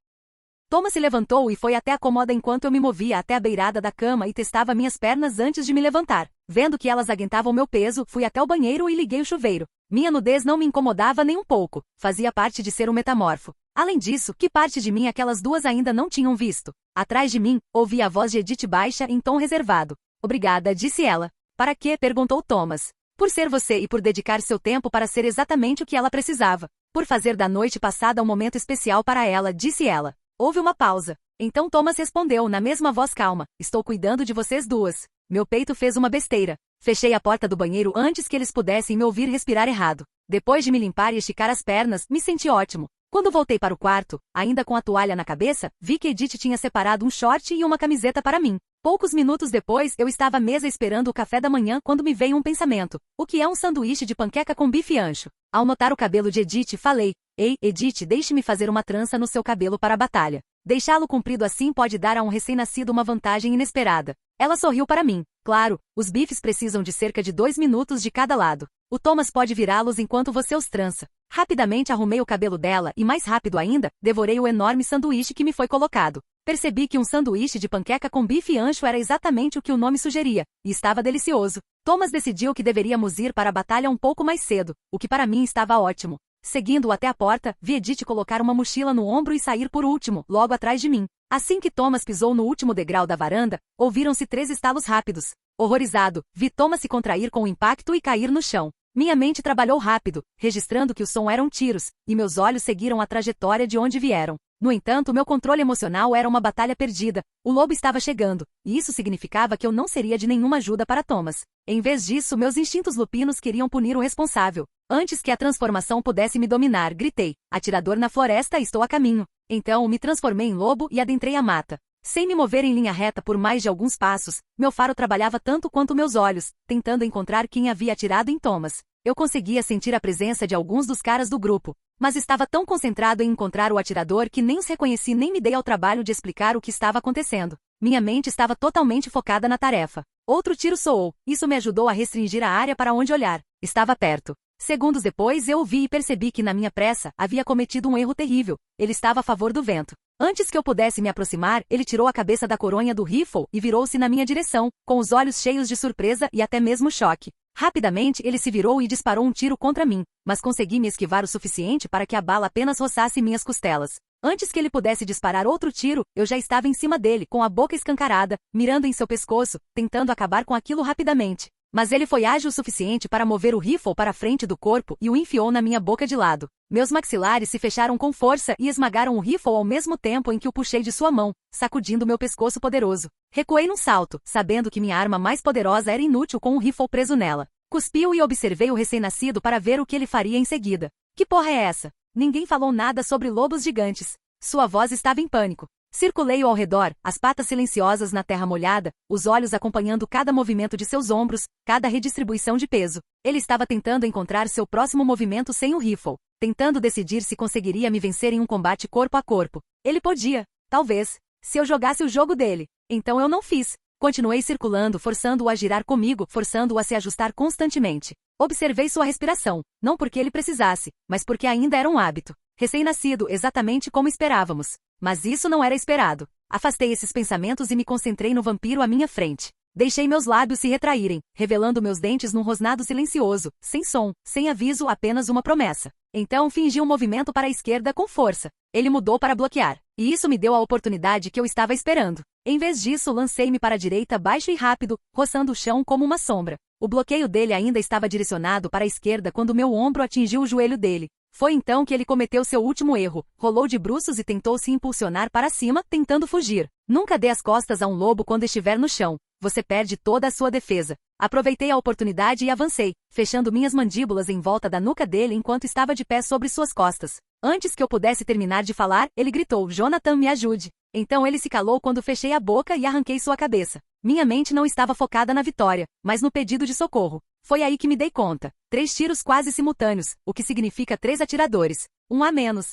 Thomas se levantou e foi até a cômoda enquanto eu me movia até a beirada da cama e testava minhas pernas antes de me levantar. Vendo que elas aguentavam meu peso, fui até o banheiro e liguei o chuveiro. Minha nudez não me incomodava nem um pouco. Fazia parte de ser um metamorfo. Além disso, que parte de mim aquelas duas ainda não tinham visto? Atrás de mim, ouvi a voz de Edith baixa em tom reservado. Obrigada, disse ela. Para quê? Perguntou Thomas. Por ser você e por dedicar seu tempo para ser exatamente o que ela precisava. Por fazer da noite passada um momento especial para ela, disse ela. Houve uma pausa. Então Thomas respondeu na mesma voz calma. Estou cuidando de vocês duas. Meu peito fez uma besteira. Fechei a porta do banheiro antes que eles pudessem me ouvir respirar errado. Depois de me limpar e esticar as pernas, me senti ótimo. Quando voltei para o quarto, ainda com a toalha na cabeça, vi que Edith tinha separado um short e uma camiseta para mim. Poucos minutos depois, eu estava à mesa esperando o café da manhã quando me veio um pensamento. O que é um sanduíche de panqueca com bife e ancho? Ao notar o cabelo de Edith, falei. Ei, Edith, deixe-me fazer uma trança no seu cabelo para a batalha. Deixá-lo comprido assim pode dar a um recém-nascido uma vantagem inesperada. Ela sorriu para mim. Claro, os bifes precisam de cerca de 2 minutos de cada lado. O Thomas pode virá-los enquanto você os trança. Rapidamente arrumei o cabelo dela e, mais rápido ainda, devorei o enorme sanduíche que me foi colocado. Percebi que um sanduíche de panqueca com bife e ancho era exatamente o que o nome sugeria, e estava delicioso. Thomas decidiu que deveríamos ir para a batalha um pouco mais cedo, o que para mim estava ótimo. Seguindo-o até a porta, vi Edith colocar uma mochila no ombro e sair por último, logo atrás de mim. Assim que Thomas pisou no último degrau da varanda, ouviram-se 3 estalos rápidos. Horrorizado, vi Thomas se contrair com o impacto e cair no chão. Minha mente trabalhou rápido, registrando que o som eram tiros, e meus olhos seguiram a trajetória de onde vieram. No entanto, meu controle emocional era uma batalha perdida. O lobo estava chegando, e isso significava que eu não seria de nenhuma ajuda para Thomas. Em vez disso, meus instintos lupinos queriam punir o responsável. Antes que a transformação pudesse me dominar, gritei. Atirador na floresta, estou a caminho. Então, me transformei em lobo e adentrei a mata. Sem me mover em linha reta por mais de alguns passos, meu faro trabalhava tanto quanto meus olhos, tentando encontrar quem havia atirado em Thomas. Eu conseguia sentir a presença de alguns dos caras do grupo, mas estava tão concentrado em encontrar o atirador que nem os reconheci nem me dei ao trabalho de explicar o que estava acontecendo. Minha mente estava totalmente focada na tarefa. Outro tiro soou. Isso me ajudou a restringir a área para onde olhar. Estava perto. Segundos depois eu ouvi e percebi que na minha pressa havia cometido um erro terrível. Ele estava a favor do vento. Antes que eu pudesse me aproximar, ele tirou a cabeça da coronha do rifle e virou-se na minha direção, com os olhos cheios de surpresa e até mesmo choque. Rapidamente ele se virou e disparou um tiro contra mim, mas consegui me esquivar o suficiente para que a bala apenas roçasse minhas costelas. Antes que ele pudesse disparar outro tiro, eu já estava em cima dele, com a boca escancarada, mirando em seu pescoço, tentando acabar com aquilo rapidamente. Mas ele foi ágil o suficiente para mover o rifle para a frente do corpo e o enfiou na minha boca de lado. Meus maxilares se fecharam com força e esmagaram o rifle ao mesmo tempo em que o puxei de sua mão, sacudindo meu pescoço poderoso. Recuei num salto, sabendo que minha arma mais poderosa era inútil com o rifle preso nela. Cuspiu e observei o recém-nascido para ver o que ele faria em seguida. Que porra é essa? Ninguém falou nada sobre lobos gigantes. Sua voz estava em pânico. Circulei-o ao redor, as patas silenciosas na terra molhada, os olhos acompanhando cada movimento de seus ombros, cada redistribuição de peso. Ele estava tentando encontrar seu próximo movimento sem o rifle, tentando decidir se conseguiria me vencer em um combate corpo a corpo. Ele podia, talvez, se eu jogasse o jogo dele. Então eu não fiz. Continuei circulando, forçando-o a girar comigo, forçando-o a se ajustar constantemente. Observei sua respiração, não porque ele precisasse, mas porque ainda era um hábito. Recém-nascido, exatamente como esperávamos. Mas isso não era esperado. Afastei esses pensamentos e me concentrei no vampiro à minha frente. Deixei meus lábios se retraírem, revelando meus dentes num rosnado silencioso, sem som, sem aviso, apenas uma promessa. Então fingi um movimento para a esquerda com força. Ele mudou para bloquear, e isso me deu a oportunidade que eu estava esperando. Em vez disso, lancei-me para a direita baixo e rápido, roçando o chão como uma sombra. O bloqueio dele ainda estava direcionado para a esquerda quando meu ombro atingiu o joelho dele. Foi então que ele cometeu seu último erro, rolou de bruços e tentou se impulsionar para cima, tentando fugir. Nunca dê as costas a um lobo quando estiver no chão. Você perde toda a sua defesa. Aproveitei a oportunidade e avancei, fechando minhas mandíbulas em volta da nuca dele enquanto estava de pé sobre suas costas. Antes que eu pudesse terminar de falar, ele gritou: "Jonathan, me ajude!" Então ele se calou quando fechei a boca e arranquei sua cabeça. Minha mente não estava focada na vitória, mas no pedido de socorro. Foi aí que me dei conta. 3 tiros quase simultâneos, o que significa 3 atiradores. Um a menos.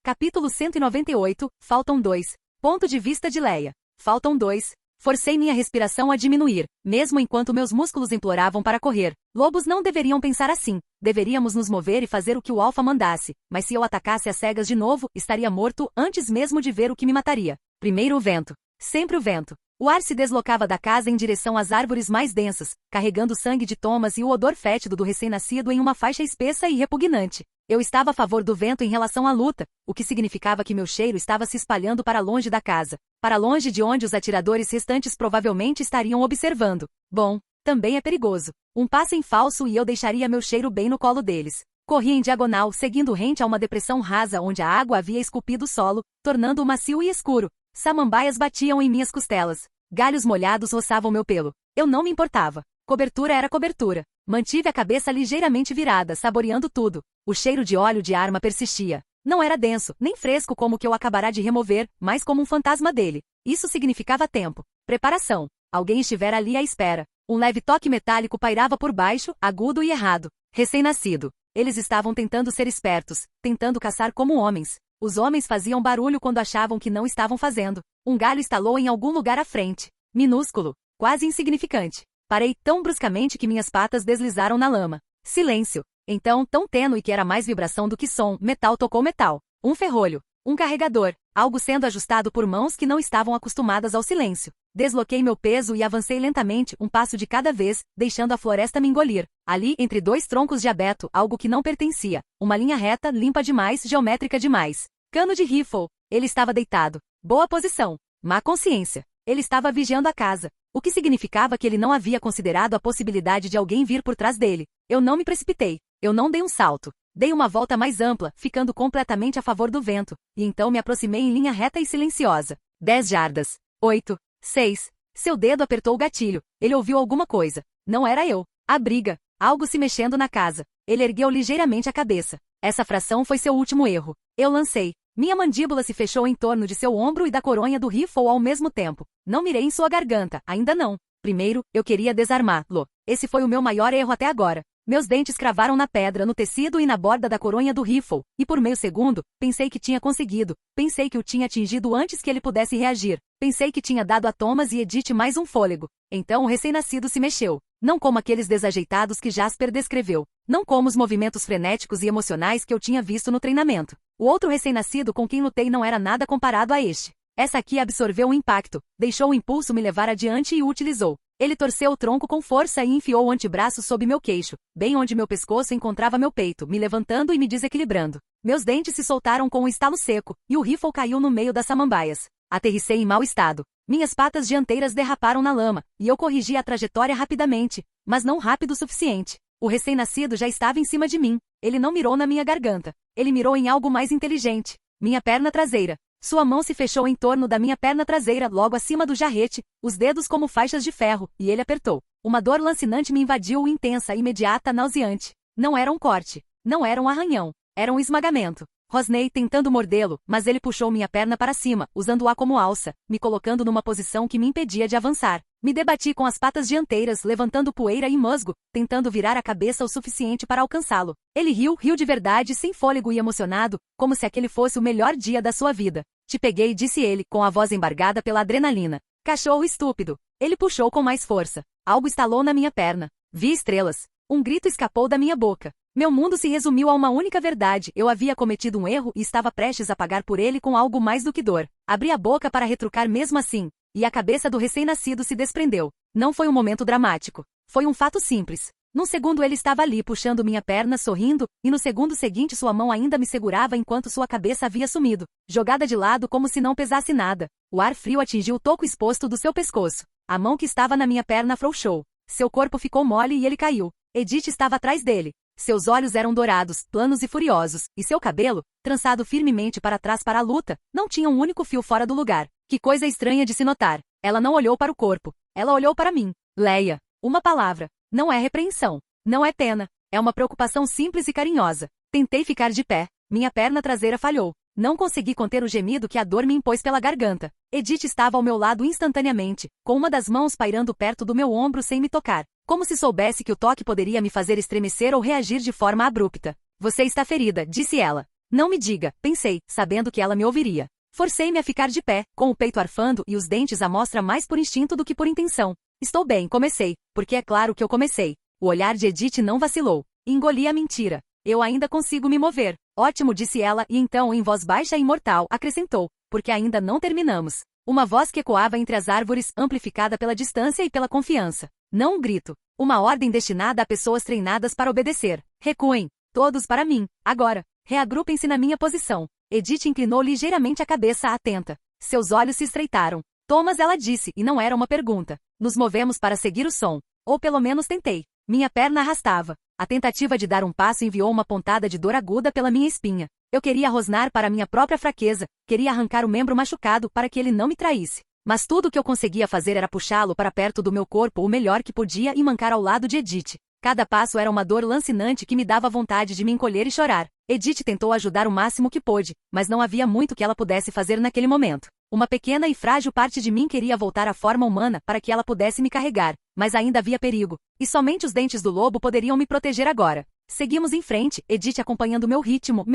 Capítulo 198, faltam 2. Ponto de vista de Leia. Faltam 2. Forcei minha respiração a diminuir, mesmo enquanto meus músculos imploravam para correr. Lobos não deveriam pensar assim. Deveríamos nos mover e fazer o que o alfa mandasse, mas se eu atacasse às cegas de novo, estaria morto antes mesmo de ver o que me mataria. Primeiro o vento. Sempre o vento. O ar se deslocava da casa em direção às árvores mais densas, carregando o sangue de Thomas e o odor fétido do recém-nascido em uma faixa espessa e repugnante. Eu estava a favor do vento em relação à luta, o que significava que meu cheiro estava se espalhando para longe da casa, para longe de onde os atiradores restantes provavelmente estariam observando. Bom, também é perigoso. Um passo em falso e eu deixaria meu cheiro bem no colo deles. Corri em diagonal, seguindo rente a uma depressão rasa onde a água havia esculpido o solo, tornando-o macio e escuro. Samambaias batiam em minhas costelas. Galhos molhados roçavam meu pelo. Eu não me importava. Cobertura era cobertura. Mantive a cabeça ligeiramente virada, saboreando tudo. O cheiro de óleo de arma persistia. Não era denso, nem fresco como o que eu acabará de remover, mas como um fantasma dele. Isso significava tempo. Preparação. Alguém estivera ali à espera. Um leve toque metálico pairava por baixo, agudo e errado. Recém-nascido. Eles estavam tentando ser espertos, tentando caçar como homens. Os homens faziam barulho quando achavam que não estavam fazendo. Um galho estalou em algum lugar à frente. Minúsculo. Quase insignificante. Parei tão bruscamente que minhas patas deslizaram na lama. Silêncio. Então, tão tênue que era mais vibração do que som, metal tocou metal. Um ferrolho. Um carregador. Algo sendo ajustado por mãos que não estavam acostumadas ao silêncio. Desloquei meu peso e avancei lentamente, um passo de cada vez, deixando a floresta me engolir. Ali, entre 2 troncos de abeto, algo que não pertencia. Uma linha reta, limpa demais, geométrica demais. Cano de rifle. Ele estava deitado. Boa posição. Má consciência. Ele estava vigiando a casa. O que significava que ele não havia considerado a possibilidade de alguém vir por trás dele. Eu não me precipitei. Eu não dei um salto. Dei uma volta mais ampla, ficando completamente a favor do vento, e então me aproximei em linha reta e silenciosa. 10 jardas. 8. 6. Seu dedo apertou o gatilho. Ele ouviu alguma coisa. Não era eu. A briga. Algo se mexendo na casa. Ele ergueu ligeiramente a cabeça. Essa fração foi seu último erro. Eu lancei. Minha mandíbula se fechou em torno de seu ombro e da coronha do rifle ao mesmo tempo. Não mirei em sua garganta, ainda não. Primeiro, eu queria desarmá-lo. Esse foi o meu maior erro até agora. Meus dentes cravaram na pedra, no tecido e na borda da coronha do rifle, e por meio segundo, pensei que tinha conseguido, pensei que o tinha atingido antes que ele pudesse reagir, pensei que tinha dado a Thomas e Edith mais um fôlego. Então o recém-nascido se mexeu. Não como aqueles desajeitados que Jasper descreveu. Não como os movimentos frenéticos e emocionais que eu tinha visto no treinamento. O outro recém-nascido com quem lutei não era nada comparado a este. Essa aqui absorveu o impacto, deixou o impulso me levar adiante e o utilizou. Ele torceu o tronco com força e enfiou o antebraço sob meu queixo, bem onde meu pescoço encontrava meu peito, me levantando e me desequilibrando. Meus dentes se soltaram com um estalo seco, e o rifle caiu no meio das samambaias. Aterrissei em mau estado. Minhas patas dianteiras derraparam na lama, e eu corrigi a trajetória rapidamente, mas não rápido o suficiente. O recém-nascido já estava em cima de mim. Ele não mirou na minha garganta. Ele mirou em algo mais inteligente. Minha perna traseira. Sua mão se fechou em torno da minha perna traseira, logo acima do jarrete, os dedos como faixas de ferro, e ele apertou. Uma dor lancinante me invadiu, intensa, imediata, nauseante. Não era um corte. Não era um arranhão. Era um esmagamento. Rosnei tentando mordê-lo, mas ele puxou minha perna para cima, usando-a como alça, me colocando numa posição que me impedia de avançar. Me debati com as patas dianteiras, levantando poeira e musgo, tentando virar a cabeça o suficiente para alcançá-lo. Ele riu de verdade, sem fôlego e emocionado, como se aquele fosse o melhor dia da sua vida. Te peguei, disse ele, com a voz embargada pela adrenalina. Cachorro estúpido. Ele puxou com mais força. Algo estalou na minha perna. Vi estrelas. Um grito escapou da minha boca. Meu mundo se resumiu a uma única verdade. Eu havia cometido um erro e estava prestes a pagar por ele com algo mais do que dor. Abri a boca para retrucar mesmo assim, e a cabeça do recém-nascido se desprendeu. Não foi um momento dramático. Foi um fato simples. Num segundo ele estava ali puxando minha perna, sorrindo, e no segundo seguinte sua mão ainda me segurava enquanto sua cabeça havia sumido, jogada de lado como se não pesasse nada. O ar frio atingiu o toco exposto do seu pescoço. A mão que estava na minha perna afrouxou. Seu corpo ficou mole e ele caiu. Edith estava atrás dele. Seus olhos eram dourados, planos e furiosos, e seu cabelo, trançado firmemente para trás para a luta, não tinha um único fio fora do lugar. Que coisa estranha de se notar. Ela não olhou para o corpo. Ela olhou para mim. Leia. Uma palavra. Não é repreensão. Não é pena. É uma preocupação simples e carinhosa. Tentei ficar de pé. Minha perna traseira falhou. Não consegui conter o gemido que a dor me impôs pela garganta. Edith estava ao meu lado instantaneamente, com uma das mãos pairando perto do meu ombro sem me tocar, como se soubesse que o toque poderia me fazer estremecer ou reagir de forma abrupta. Você está ferida, disse ela. Não me diga, pensei, sabendo que ela me ouviria. Forcei-me a ficar de pé, com o peito arfando e os dentes à mostra mais por instinto do que por intenção. Estou bem, comecei, porque é claro que eu comecei. O olhar de Edith não vacilou. Engoli a mentira. Eu ainda consigo me mover. Ótimo, disse ela, e então, em voz baixa e mortal, acrescentou, porque ainda não terminamos. Uma voz que ecoava entre as árvores, amplificada pela distância e pela confiança. Não um grito. Uma ordem destinada a pessoas treinadas para obedecer. Recuem. Todos para mim. Agora. Reagrupem-se na minha posição. Edith inclinou ligeiramente a cabeça, atenta. Seus olhos se estreitaram. Thomas, ela disse, e não era uma pergunta. Nos movemos para seguir o som. Ou pelo menos tentei. Minha perna arrastava. A tentativa de dar um passo enviou uma pontada de dor aguda pela minha espinha. Eu queria rosnar para minha própria fraqueza, queria arrancar o membro machucado para que ele não me traísse. Mas tudo o que eu conseguia fazer era puxá-lo para perto do meu corpo o melhor que podia e mancar ao lado de Edith. Cada passo era uma dor lancinante que me dava vontade de me encolher e chorar. Edith tentou ajudar o máximo que pôde, mas não havia muito que ela pudesse fazer naquele momento. Uma pequena e frágil parte de mim queria voltar à forma humana para que ela pudesse me carregar, mas ainda havia perigo, e somente os dentes do lobo poderiam me proteger agora. Seguimos em frente, Edith acompanhando meu ritmo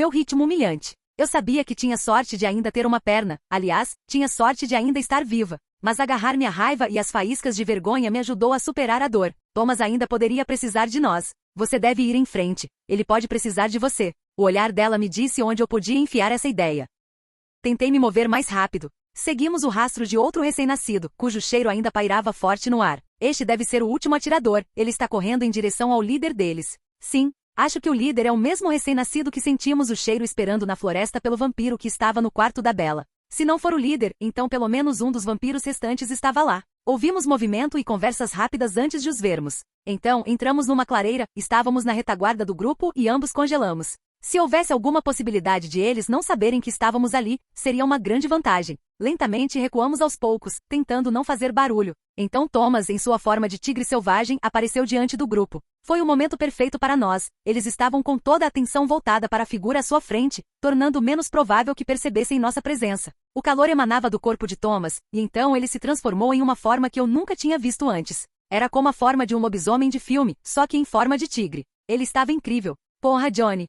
humilhante. Eu sabia que tinha sorte de ainda ter uma perna, aliás, tinha sorte de ainda estar viva. Mas agarrar-me à raiva e às faíscas de vergonha me ajudou a superar a dor. Thomas ainda poderia precisar de nós. Você deve ir em frente. Ele pode precisar de você. O olhar dela me disse onde eu podia enfiar essa ideia. Tentei me mover mais rápido. Seguimos o rastro de outro recém-nascido, cujo cheiro ainda pairava forte no ar. Este deve ser o último atirador. Ele está correndo em direção ao líder deles. Sim, acho que o líder é o mesmo recém-nascido que sentimos o cheiro esperando na floresta pelo vampiro que estava no quarto da Bella. Se não for o líder, então pelo menos um dos vampiros restantes estava lá. Ouvimos movimento e conversas rápidas antes de os vermos. Então, entramos numa clareira, estávamos na retaguarda do grupo e ambos congelamos. Se houvesse alguma possibilidade de eles não saberem que estávamos ali, seria uma grande vantagem. Lentamente recuamos aos poucos, tentando não fazer barulho. Então Thomas, em sua forma de tigre selvagem, apareceu diante do grupo. Foi o momento perfeito para nós. Eles estavam com toda a atenção voltada para a figura à sua frente, tornando menos provável que percebessem nossa presença. O calor emanava do corpo de Thomas, e então ele se transformou em uma forma que eu nunca tinha visto antes. Era como a forma de um lobisomem de filme, só que em forma de tigre. Ele estava incrível. Porra, Johnny.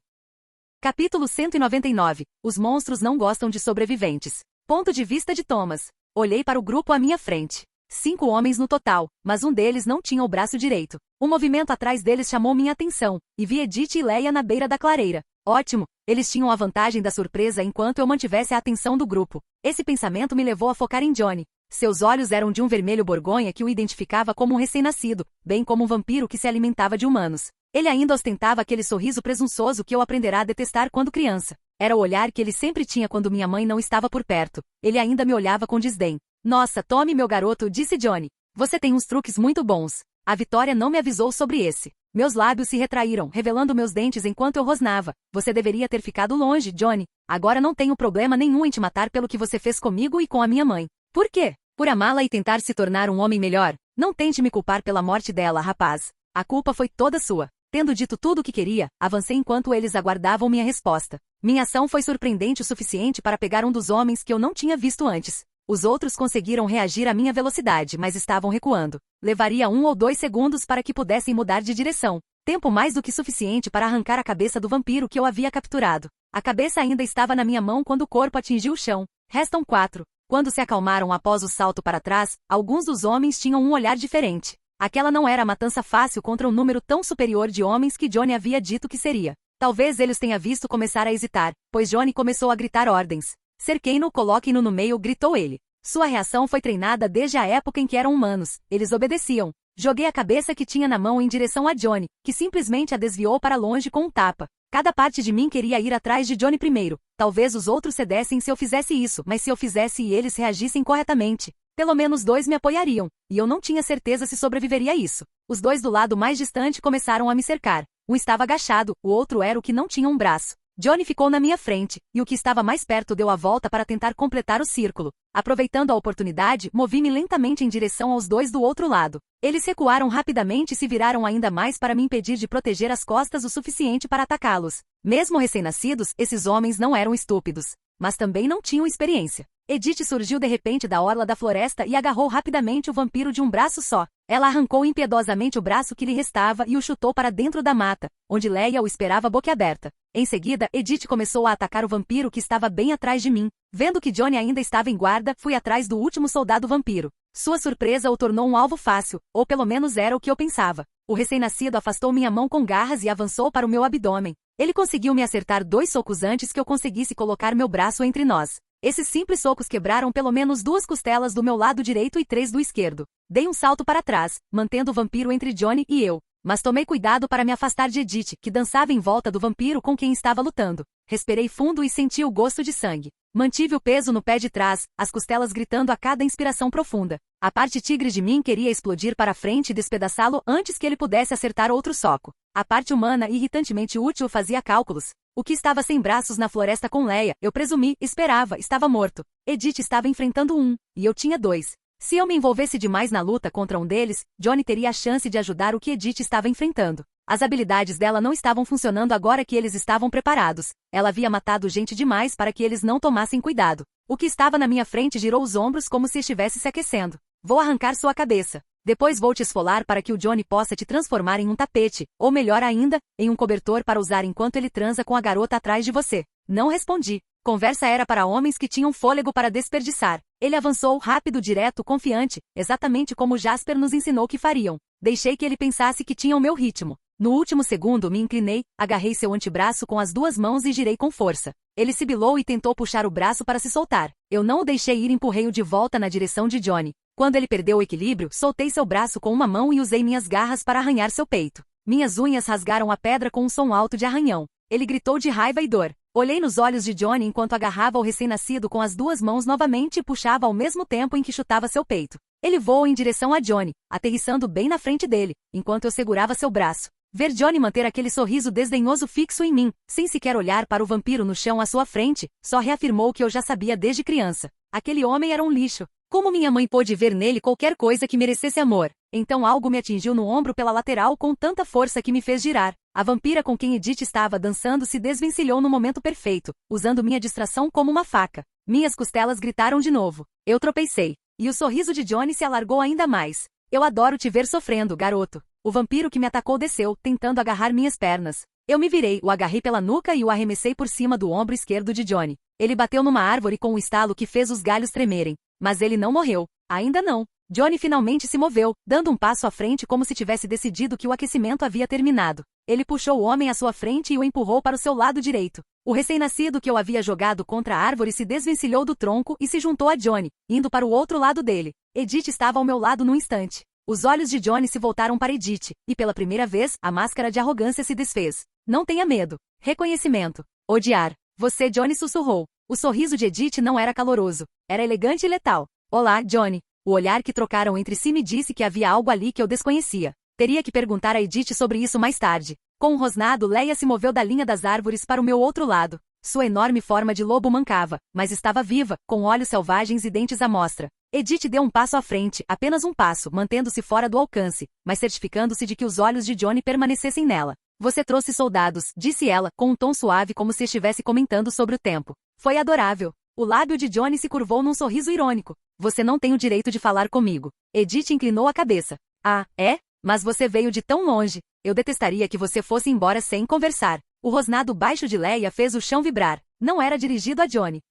Capítulo 199. Os monstros não gostam de sobreviventes. Ponto de vista de Thomas. Olhei para o grupo à minha frente. 5 homens no total, mas um deles não tinha o braço direito. Um movimento atrás deles chamou minha atenção, e vi Edith e Leia na beira da clareira. Ótimo, eles tinham a vantagem da surpresa enquanto eu mantivesse a atenção do grupo. Esse pensamento me levou a focar em Johnny. Seus olhos eram de um vermelho borgonha que o identificava como um recém-nascido, bem como um vampiro que se alimentava de humanos. Ele ainda ostentava aquele sorriso presunçoso que eu aprenderá a detestar quando criança. Era o olhar que ele sempre tinha quando minha mãe não estava por perto. Ele ainda me olhava com desdém. Nossa, tome meu garoto, disse Johnny. Você tem uns truques muito bons. A Vitória não me avisou sobre esse. Meus lábios se retraíram, revelando meus dentes enquanto eu rosnava. Você deveria ter ficado longe, Johnny. Agora não tenho problema nenhum em te matar pelo que você fez comigo e com a minha mãe. Por quê? Por amá-la e tentar se tornar um homem melhor? Não tente me culpar pela morte dela, rapaz. A culpa foi toda sua. Tendo dito tudo o que queria, avancei enquanto eles aguardavam minha resposta. Minha ação foi surpreendente o suficiente para pegar um dos homens que eu não tinha visto antes. Os outros conseguiram reagir à minha velocidade, mas estavam recuando. Levaria 1 ou 2 segundos para que pudessem mudar de direção. Tempo mais do que suficiente para arrancar a cabeça do vampiro que eu havia capturado. A cabeça ainda estava na minha mão quando o corpo atingiu o chão. Restam 4. Quando se acalmaram após o salto para trás, alguns dos homens tinham um olhar diferente. Aquela não era a matança fácil contra um número tão superior de homens que Johnny havia dito que seria. Talvez eles tenha visto começar a hesitar, pois Johnny começou a gritar ordens. Cerquem-no, coloquem-no no meio, gritou ele. Sua reação foi treinada desde a época em que eram humanos. Eles obedeciam. Joguei a cabeça que tinha na mão em direção a Johnny, que simplesmente a desviou para longe com um tapa. Cada parte de mim queria ir atrás de Johnny primeiro. Talvez os outros cedessem se eu fizesse isso, mas se eu fizesse e eles reagissem corretamente, pelo menos 2 me apoiariam, e eu não tinha certeza se sobreviveria a isso. Os 2 do lado mais distante começaram a me cercar. Um estava agachado, o outro era o que não tinha um braço. Johnny ficou na minha frente, e o que estava mais perto deu a volta para tentar completar o círculo. Aproveitando a oportunidade, movi-me lentamente em direção aos 2 do outro lado. Eles recuaram rapidamente e se viraram ainda mais para me impedir de proteger as costas o suficiente para atacá-los. Mesmo recém-nascidos, esses homens não eram estúpidos, mas também não tinham experiência. Edith surgiu de repente da orla da floresta e agarrou rapidamente o vampiro de um braço só. Ela arrancou impiedosamente o braço que lhe restava e o chutou para dentro da mata, onde Leia o esperava boquiaberta. Em seguida, Edith começou a atacar o vampiro que estava bem atrás de mim. Vendo que Johnny ainda estava em guarda, fui atrás do último soldado vampiro. Sua surpresa o tornou um alvo fácil, ou pelo menos era o que eu pensava. O recém-nascido afastou minha mão com garras e avançou para o meu abdômen. Ele conseguiu me acertar 2 socos antes que eu conseguisse colocar meu braço entre nós. Esses simples socos quebraram pelo menos 2 costelas do meu lado direito e 3 do esquerdo. Dei um salto para trás, mantendo o vampiro entre Johnny e eu. Mas tomei cuidado para me afastar de Edith, que dançava em volta do vampiro com quem estava lutando. Respirei fundo e senti o gosto de sangue. Mantive o peso no pé de trás, as costelas gritando a cada inspiração profunda. A parte tigre de mim queria explodir para frente e despedaçá-lo antes que ele pudesse acertar outro soco. A parte humana irritantemente útil fazia cálculos. O que estava sem braços na floresta com Leia, eu presumi, esperava, estava morto. Edith estava enfrentando um, e eu tinha 2. Se eu me envolvesse demais na luta contra um deles, Johnny teria a chance de ajudar o que Edith estava enfrentando. As habilidades dela não estavam funcionando agora que eles estavam preparados. Ela havia matado gente demais para que eles não tomassem cuidado. O que estava na minha frente girou os ombros como se estivesse se aquecendo. Vou arrancar sua cabeça. Depois vou te esfolar para que o Johnny possa te transformar em um tapete, ou melhor ainda, em um cobertor para usar enquanto ele transa com a garota atrás de você. Não respondi. Conversa era para homens que tinham fôlego para desperdiçar. Ele avançou rápido, direto, confiante, exatamente como Jasper nos ensinou que fariam. Deixei que ele pensasse que tinha o meu ritmo. No último segundo me inclinei, agarrei seu antebraço com as 2 mãos e girei com força. Ele sibilou e tentou puxar o braço para se soltar. Eu não o deixei ir e empurrei-o de volta na direção de Johnny. Quando ele perdeu o equilíbrio, soltei seu braço com uma mão e usei minhas garras para arranhar seu peito. Minhas unhas rasgaram a pedra com um som alto de arranhão. Ele gritou de raiva e dor. Olhei nos olhos de Johnny enquanto agarrava o recém-nascido com as 2 mãos novamente e puxava ao mesmo tempo em que chutava seu peito. Ele voou em direção a Johnny, aterrissando bem na frente dele, enquanto eu segurava seu braço. Ver Johnny manter aquele sorriso desdenhoso fixo em mim, sem sequer olhar para o vampiro no chão à sua frente, só reafirmou o que eu já sabia desde criança. Aquele homem era um lixo. Como minha mãe pôde ver nele qualquer coisa que merecesse amor? Então algo me atingiu no ombro pela lateral com tanta força que me fez girar. A vampira com quem Edith estava dançando se desvencilhou no momento perfeito, usando minha distração como uma faca. Minhas costelas gritaram de novo. Eu tropecei. E o sorriso de Johnny se alargou ainda mais. Eu adoro te ver sofrendo, garoto. O vampiro que me atacou desceu, tentando agarrar minhas pernas. Eu me virei, o agarrei pela nuca e o arremessei por cima do ombro esquerdo de Johnny. Ele bateu numa árvore com um estalo que fez os galhos tremerem. Mas ele não morreu. Ainda não. Johnny finalmente se moveu, dando um passo à frente como se tivesse decidido que o aquecimento havia terminado. Ele puxou o homem à sua frente e o empurrou para o seu lado direito. O recém-nascido que eu havia jogado contra a árvore se desvencilhou do tronco e se juntou a Johnny, indo para o outro lado dele. Edith estava ao meu lado num instante. Os olhos de Johnny se voltaram para Edith, e pela primeira vez, a máscara de arrogância se desfez. Não tenha medo. Reconhecimento. Odiar. Você, Johnny, sussurrou. O sorriso de Edith não era caloroso. Era elegante e letal. Olá, Johnny. O olhar que trocaram entre si me disse que havia algo ali que eu desconhecia. Teria que perguntar a Edith sobre isso mais tarde. Com um rosnado, Leia se moveu da linha das árvores para o meu outro lado. Sua enorme forma de lobo mancava, mas estava viva, com olhos selvagens e dentes à mostra. Edith deu um passo à frente, apenas um passo, mantendo-se fora do alcance, mas certificando-se de que os olhos de Johnny permanecessem nela. Você trouxe soldados, disse ela, com um tom suave como se estivesse comentando sobre o tempo. Foi adorável. O lábio de Johnny se curvou num sorriso irônico. Você não tem o direito de falar comigo. Edith inclinou a cabeça. Ah, é? Mas você veio de tão longe. Eu detestaria que você fosse embora sem conversar. O rosnado baixo de Leia fez o chão vibrar. Não era dirigido a Johnny.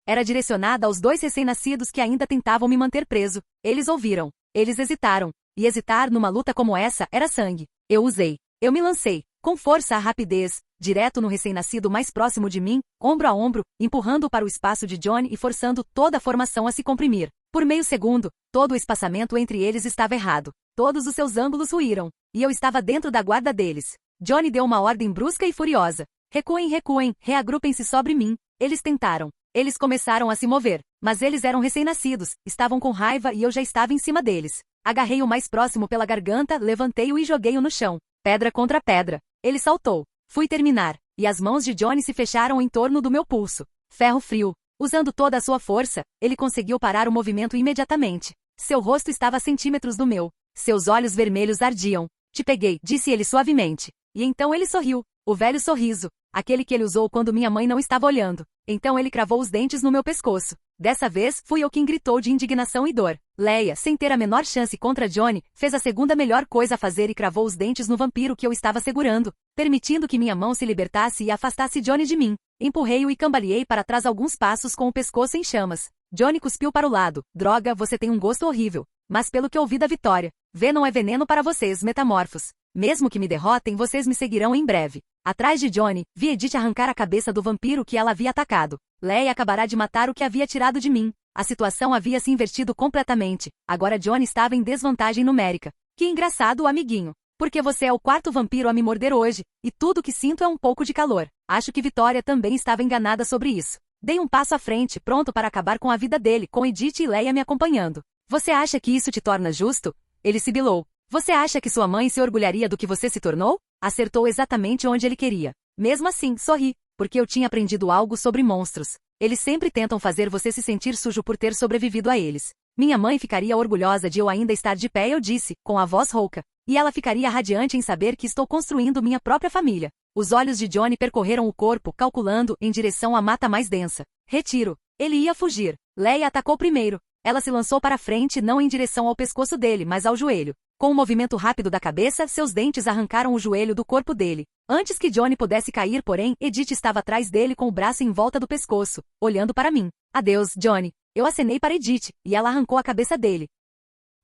Era direcionada aos dois recém-nascidos que ainda tentavam me manter preso. Eles ouviram. Eles hesitaram. E hesitar numa luta como essa era sangue. Eu usei. Eu me lancei. Com força à rapidez, direto no recém-nascido mais próximo de mim, ombro a ombro, empurrando-o para o espaço de Johnny e forçando toda a formação a se comprimir. Por meio segundo, todo o espaçamento entre eles estava errado. Todos os seus ângulos ruíram. E eu estava dentro da guarda deles. Johnny deu uma ordem brusca e furiosa. Recuem, recuem, reagrupem-se sobre mim. Eles tentaram. Eles começaram a se mover. Mas eles eram recém-nascidos, estavam com raiva e eu já estava em cima deles. Agarrei o mais próximo pela garganta, levantei-o e joguei-o no chão. Pedra contra pedra. Ele saltou. Fui terminar. E as mãos de Johnny se fecharam em torno do meu pulso. Ferro frio. Usando toda a sua força, ele conseguiu parar o movimento imediatamente. Seu rosto estava a centímetros do meu. Seus olhos vermelhos ardiam. Te peguei, disse ele suavemente. E então ele sorriu. O velho sorriso. Aquele que ele usou quando minha mãe não estava olhando. Então ele cravou os dentes no meu pescoço. Dessa vez, fui eu quem gritou de indignação e dor. Leia, sem ter a menor chance contra Johnny, fez a segunda melhor coisa a fazer e cravou os dentes no vampiro que eu estava segurando, permitindo que minha mão se libertasse e afastasse Johnny de mim. Empurrei-o e cambaleei para trás alguns passos com o pescoço em chamas. Johnny cuspiu para o lado. Droga, você tem um gosto horrível. Mas pelo que ouvi da Vitória, Venom é veneno para vocês, metamorfos. Mesmo que me derrotem, vocês me seguirão em breve. Atrás de Johnny, vi Edith arrancar a cabeça do vampiro que ela havia atacado. Leia acabará de matar o que havia tirado de mim. A situação havia se invertido completamente. Agora Johnny estava em desvantagem numérica. Que engraçado, amiguinho. Porque você é o quarto vampiro a me morder hoje, e tudo que sinto é um pouco de calor. Acho que Vitória também estava enganada sobre isso. Dei um passo à frente, pronto para acabar com a vida dele, com Edith e Leia me acompanhando. Você acha que isso te torna justo? Ele sibilou. Você acha que sua mãe se orgulharia do que você se tornou? Acertou exatamente onde ele queria. Mesmo assim, sorri, porque eu tinha aprendido algo sobre monstros. Eles sempre tentam fazer você se sentir sujo por ter sobrevivido a eles. Minha mãe ficaria orgulhosa de eu ainda estar de pé, eu disse, com a voz rouca. E ela ficaria radiante em saber que estou construindo minha própria família. Os olhos de Johnny percorreram o corpo, calculando, em direção à mata mais densa. Retiro. Ele ia fugir. Leia atacou primeiro. Ela se lançou para frente, não em direção ao pescoço dele, mas ao joelho. Com um movimento rápido da cabeça, seus dentes arrancaram o joelho do corpo dele. Antes que Johnny pudesse cair, porém, Edith estava atrás dele com o braço em volta do pescoço, olhando para mim. Adeus, Johnny. Eu acenei para Edith, e ela arrancou a cabeça dele.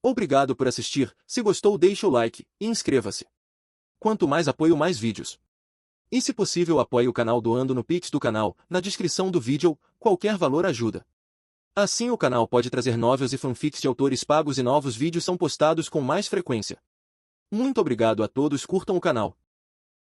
Obrigado por assistir. Se gostou, deixe o like e inscreva-se. Quanto mais apoio, mais vídeos. E se possível, apoie o canal doando no Pix do canal, na descrição do vídeo, qualquer valor ajuda. Assim o canal pode trazer novels e fanfics de autores pagos e novos vídeos são postados com mais frequência. Muito obrigado a todos, curtam o canal.